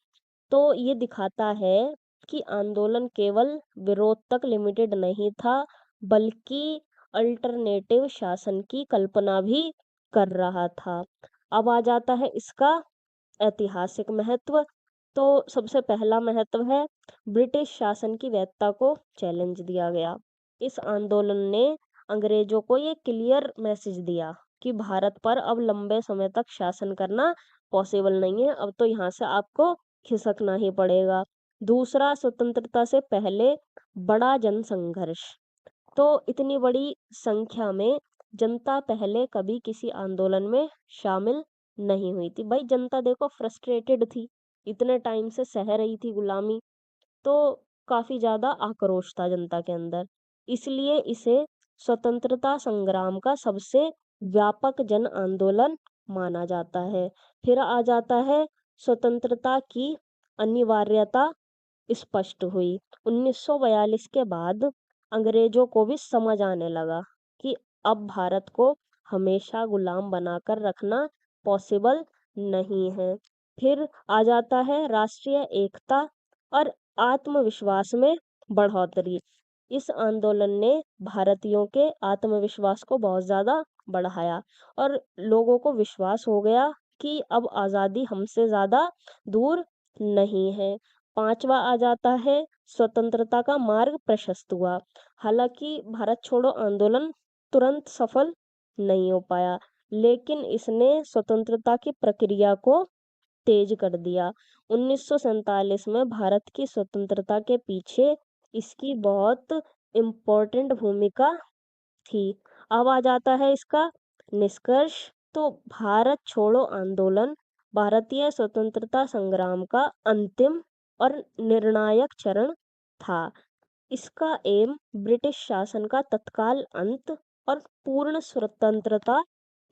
तो ये दिखाता है कि आंदोलन केवल विरोध तक लिमिटेड नहीं था, बल्कि अल्टरनेटिव शासन की कल्पना भी कर रहा था। अब आ जाता है इसका ऐतिहासिक महत्व। तो सबसे पहला महत्व है ब्रिटिश शासन की वैधता को चैलेंज दिया गया। इस आंदोलन ने अंग्रेजों को ये क्लियर मैसेज दिया कि भारत पर अब लंबे समय तक शासन करना पॉसिबल नहीं है, अब तो यहाँ से आपको खिसकना ही पड़ेगा। दूसरा, स्वतंत्रता से पहले बड़ा जनसंघर्ष। तो इतनी बड़ी संख्या में जनता पहले कभी किसी आंदोलन में शामिल नहीं हुई थी। भाई जनता देखो फ्रस्ट्रेटेड थी, इतने टाइम से सह रही थी गुलामी, तो काफी ज्यादा आक्रोश था जनता के अंदर। इसलिए इसे स्वतंत्रता संग्राम का सबसे व्यापक जन आंदोलन माना जाता है। फिर आ जाता है स्वतंत्रता की अनिवार्यता स्पष्ट हुई। 1942 के बाद अंग्रेजों को भी समझ आने लगा कि अब भारत को हमेशा गुलाम बनाकर रखना पॉसिबल नहीं है। फिर आ जाता है राष्ट्रीय एकता और आत्मविश्वास में बढ़ोतरी। इस आंदोलन ने भारतीयों के आत्मविश्वास को बहुत ज्यादा बढ़ाया, और लोगों को विश्वास हो गया कि अब आजादी हमसे ज्यादा दूर नहीं है। 5वां आ जाता है स्वतंत्रता का मार्ग प्रशस्त हुआ। हालांकि भारत छोड़ो आंदोलन तुरंत सफल नहीं हो पाया, लेकिन इसने स्वतंत्रता की प्रक्रिया को तेज कर दिया। 1947 में भारत की स्वतंत्रता के पीछे इसकी बहुत इम्पोर्टेंट भूमिका थी। अब आ जाता है इसका निष्कर्ष। तो भारत छोड़ो आंदोलन भारतीय स्वतंत्रता संग्राम का अंतिम और निर्णायक चरण था। इसका एम ब्रिटिश शासन का तत्काल अंत और पूर्ण स्वतंत्रता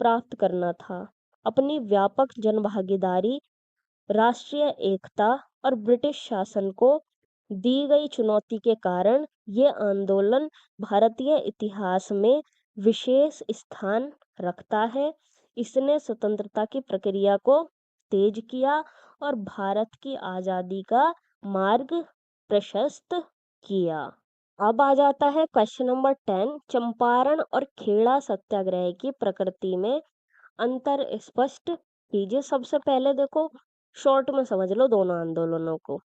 प्राप्त करना था। अपनी व्यापक जनभागीदारी, राष्ट्रीय एकता और ब्रिटिश शासन को दी गई चुनौती के कारण ये आंदोलन भारतीय इतिहास में विशेष स्थान रखता है। इसने स्वतंत्रता की प्रक्रिया को तेज किया और भारत की आज़ादी का मार्ग प्रशस्त किया। अब आ जाता है क्वेश्चन नंबर 10, चंपारण और खेड़ा सत्याग्रह की प्रकृति में अंतर स्पष्ट कीजिए। सबसे पहले देखो, शॉर्ट में समझ लो दोनों आंदोलनों को।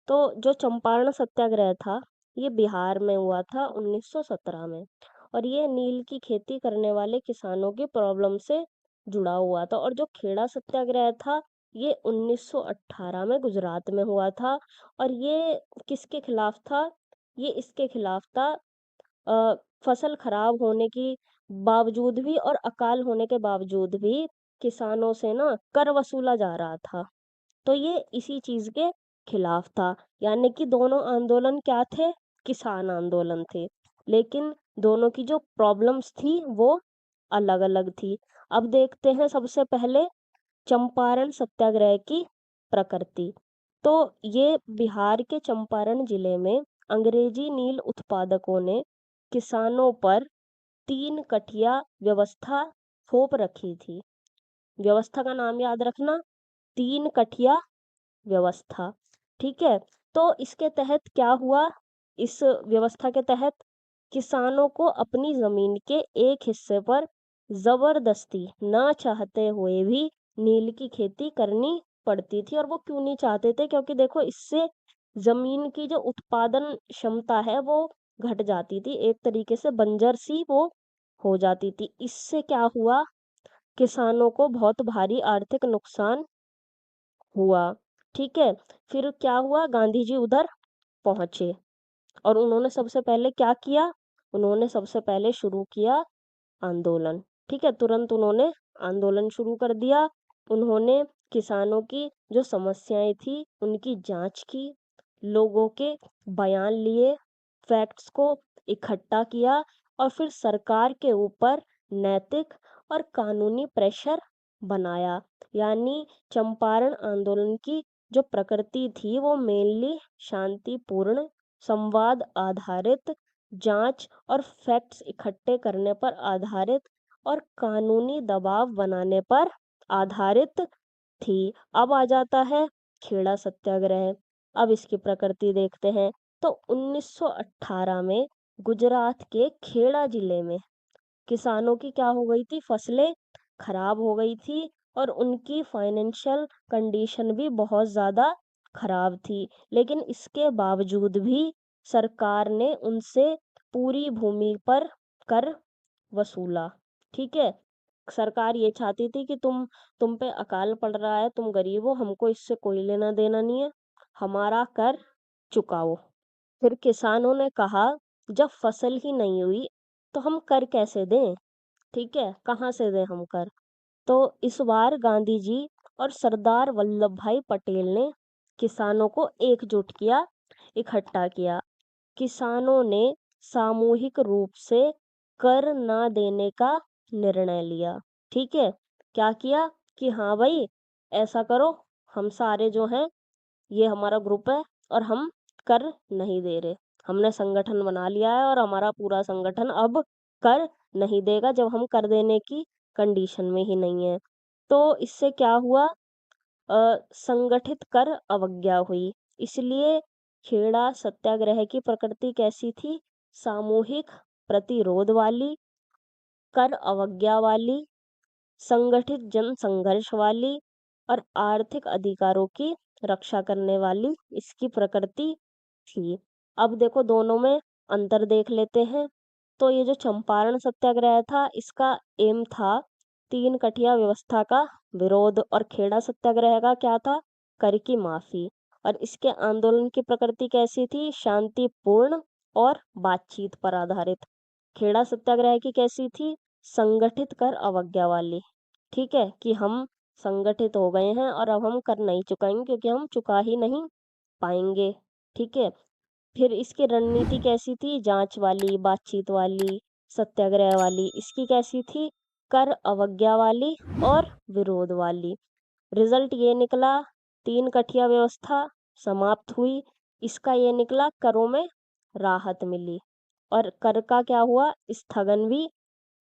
तो जो चंपारण सत्याग्रह था, ये बिहार में हुआ था 1917 में, और ये नील की खेती करने वाले किसानों की प्रॉब्लम से जुड़ा हुआ था। और जो खेड़ा सत्याग्रह था, ये 1918 में गुजरात में हुआ था। और ये किसके खिलाफ था? ये इसके खिलाफ था, अ, फसल खराब होने की बावजूद भी और अकाल होने के बावजूद भी किसानों से ना कर वसूला जा रहा था। तो ये इसी चीज के खिलाफ था। यानी कि दोनों आंदोलन क्या थे? किसान आंदोलन थे, लेकिन दोनों की जो प्रॉब्लम्स थी वो अलग अलग थी। अब देखते हैं सबसे पहले चंपारण सत्याग्रह की प्रकृति। तो ये बिहार के चंपारण जिले में अंग्रेजी नील उत्पादकों ने किसानों पर 3 कठिया व्यवस्था थोप रखी थी। व्यवस्था का नाम याद रखना, 3 कठिया व्यवस्था। ठीक है। तो इसके तहत क्या हुआ? इस व्यवस्था के तहत किसानों को अपनी जमीन के एक हिस्से पर जबरदस्ती ना चाहते हुए भी नील की खेती करनी पड़ती थी। और वो क्यों नहीं चाहते थे? क्योंकि देखो, इससे जमीन की जो उत्पादन क्षमता है वो घट जाती थी, एक तरीके से बंजर सी वो हो जाती थी। इससे क्या हुआ? किसानों को बहुत भारी आर्थिक नुकसान हुआ। ठीक है। फिर क्या हुआ? गांधी जी उधर पहुंचे और उन्होंने सबसे पहले क्या किया? उन्होंने सबसे पहले शुरू किया आंदोलन। ठीक है, तुरंत उन्होंने आंदोलन शुरू कर दिया। उन्होंने किसानों की जो समस्याएं थी उनकी जांच की, लोगों के बयान लिए, फैक्ट्स को इकट्ठा किया और फिर सरकार के ऊपर नैतिक और कानूनी प्रेशर बनाया। यानी चंपारण आंदोलन की जो प्रकृति थी वो मेनली शांतिपूर्ण, संवाद आधारित, जांच और फैक्ट्स इकट्ठे करने पर आधारित और कानूनी दबाव बनाने पर आधारित थी। अब आ जाता है खेड़ा सत्याग्रह। अब इसकी प्रकृति देखते हैं। तो 1918 में गुजरात के खेड़ा जिले में किसानों की क्या हो गई थी? फसलें खराब हो गई थी और उनकी फाइनेंशियल कंडीशन भी बहुत ज़्यादा खराब थी। लेकिन इसके बावजूद भी सरकार ने उनसे पूरी भूमि पर कर वसूला। ठीक है। सरकार ये चाहती थी कि तुम पे अकाल पड़ रहा है, तुम गरीब हो, हमको इससे कोई लेना देना नहीं है, हमारा कर चुकाओ। फिर किसानों ने कहा, जब फसल ही नहीं हुई तो हम कर कैसे दें? ठीक है, कहाँ से दें हम कर? तो इस बार गांधी जी और सरदार वल्लभ भाई पटेल ने किसानों को एकजुट किया, इकट्ठा किया। किसानों ने सामूहिक रूप से कर ना देने का निर्णय लिया। ठीक है। क्या किया कि हाँ भाई, ऐसा करो, हम सारे जो हैं, ये हमारा ग्रुप है और हम कर नहीं दे रहे। हमने संगठन बना लिया है और हमारा पूरा संगठन अब कर नहीं देगा जब हम कर देने की कंडीशन में ही नहीं है। तो इससे क्या हुआ? संगठित कर अवज्ञा हुई। इसलिए खेड़ा सत्याग्रह की प्रकृति कैसी थी? सामूहिक, प्रतिरोध वाली, कर अवज्ञा वाली, संगठित जन संघर्ष वाली और आर्थिक अधिकारों की रक्षा करने वाली इसकी प्रकृति थी। अब देखो दोनों में अंतर देख लेते हैं। तो ये जो चंपारण सत्याग्रह था इसका एम था तीन कठिया व्यवस्था का विरोध, और खेड़ा सत्याग्रह का क्या था, कर की माफी। और इसके आंदोलन की प्रकृति कैसी थी, शांतिपूर्ण और बातचीत पर आधारित। खेड़ा सत्याग्रह की कैसी थी, संगठित कर अवज्ञा वाली। ठीक है, कि हम संगठित हो गए हैं और अब हम कर नहीं चुकाएंगे क्योंकि हम चुका ही नहीं पाएंगे। ठीक है। फिर इसकी रणनीति कैसी थी, जांच वाली, बातचीत वाली, सत्याग्रह वाली। इसकी कैसी थी, कर अवज्ञा वाली और विरोध वाली। रिजल्ट ये निकला, तीन कठिया व्यवस्था समाप्त हुई। इसका ये निकला, करों में राहत मिली और कर का क्या हुआ, स्थगन भी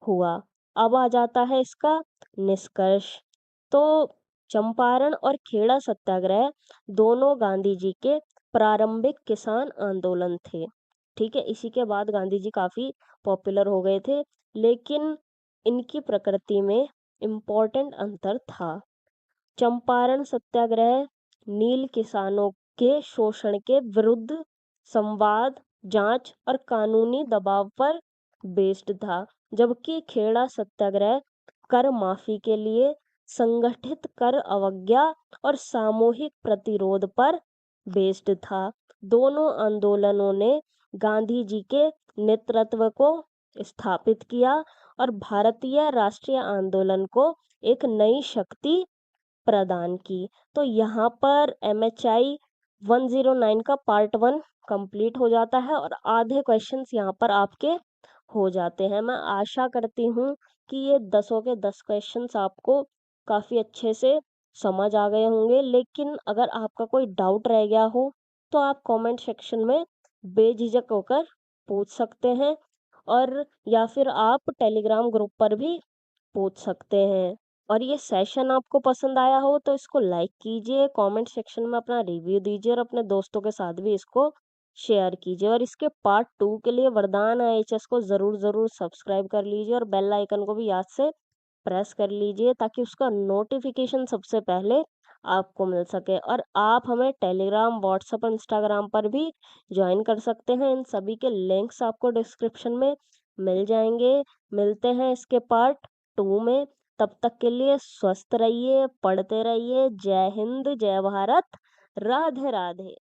हुआ। अब आ जाता है इसका निष्कर्ष। तो चंपारण और खेड़ा सत्याग्रह दोनों गांधी जी के प्रारंभिक किसान आंदोलन थे। ठीक है, इसी के बाद गांधी जी काफी पॉपुलर हो गए थे, लेकिन इनकी प्रकृति में इम्पोर्टेंट अंतर था। चंपारण सत्याग्रह नील किसानों के शोषण के विरुद्ध संवाद, जांच और कानूनी दबाव पर बेस्ड था, जबकि खेड़ा सत्याग्रह कर माफी के लिए संगठित कर अवज्ञा और सामूहिक प्रतिरोध पर बेस्ड था। दोनों आंदोलनों ने गांधी जी के नेतृत्व को स्थापित किया और भारतीय राष्ट्रीय आंदोलन को एक नई शक्ति प्रदान की। तो यहाँ पर MHI 109 का पार्ट 1 कंप्लीट हो जाता है और आधे क्वेश्चंस यहाँ पर आपके हो जाते हैं। मैं आशा करती हूँ कि ये 10 के 10 क्वेश्चंस आपको काफ़ी अच्छे से समझ आ गए होंगे, लेकिन अगर आपका कोई डाउट रह गया हो तो आप कमेंट सेक्शन में बेझिझक होकर पूछ सकते हैं, और या फिर आप टेलीग्राम ग्रुप पर भी पूछ सकते हैं। और ये सेशन आपको पसंद आया हो तो इसको लाइक कीजिए, कमेंट सेक्शन में अपना रिव्यू दीजिए और अपने दोस्तों के साथ भी इसको शेयर कीजिए। और इसके पार्ट 2 के लिए वरदान IHS को ज़रूर ज़रूर सब्सक्राइब कर लीजिए और बेल आइकन को भी याद से प्रेस कर लीजिए ताकि उसका नोटिफिकेशन सबसे पहले आपको मिल सके। और आप हमें टेलीग्राम, व्हाट्सएप, इंस्टाग्राम पर भी ज्वाइन कर सकते हैं। इन सभी के लिंक्स आपको डिस्क्रिप्शन में मिल जाएंगे। मिलते हैं इसके पार्ट 2 में। तब तक के लिए स्वस्थ रहिए, पढ़ते रहिए। जय हिंद, जय भारत, राधे राधे।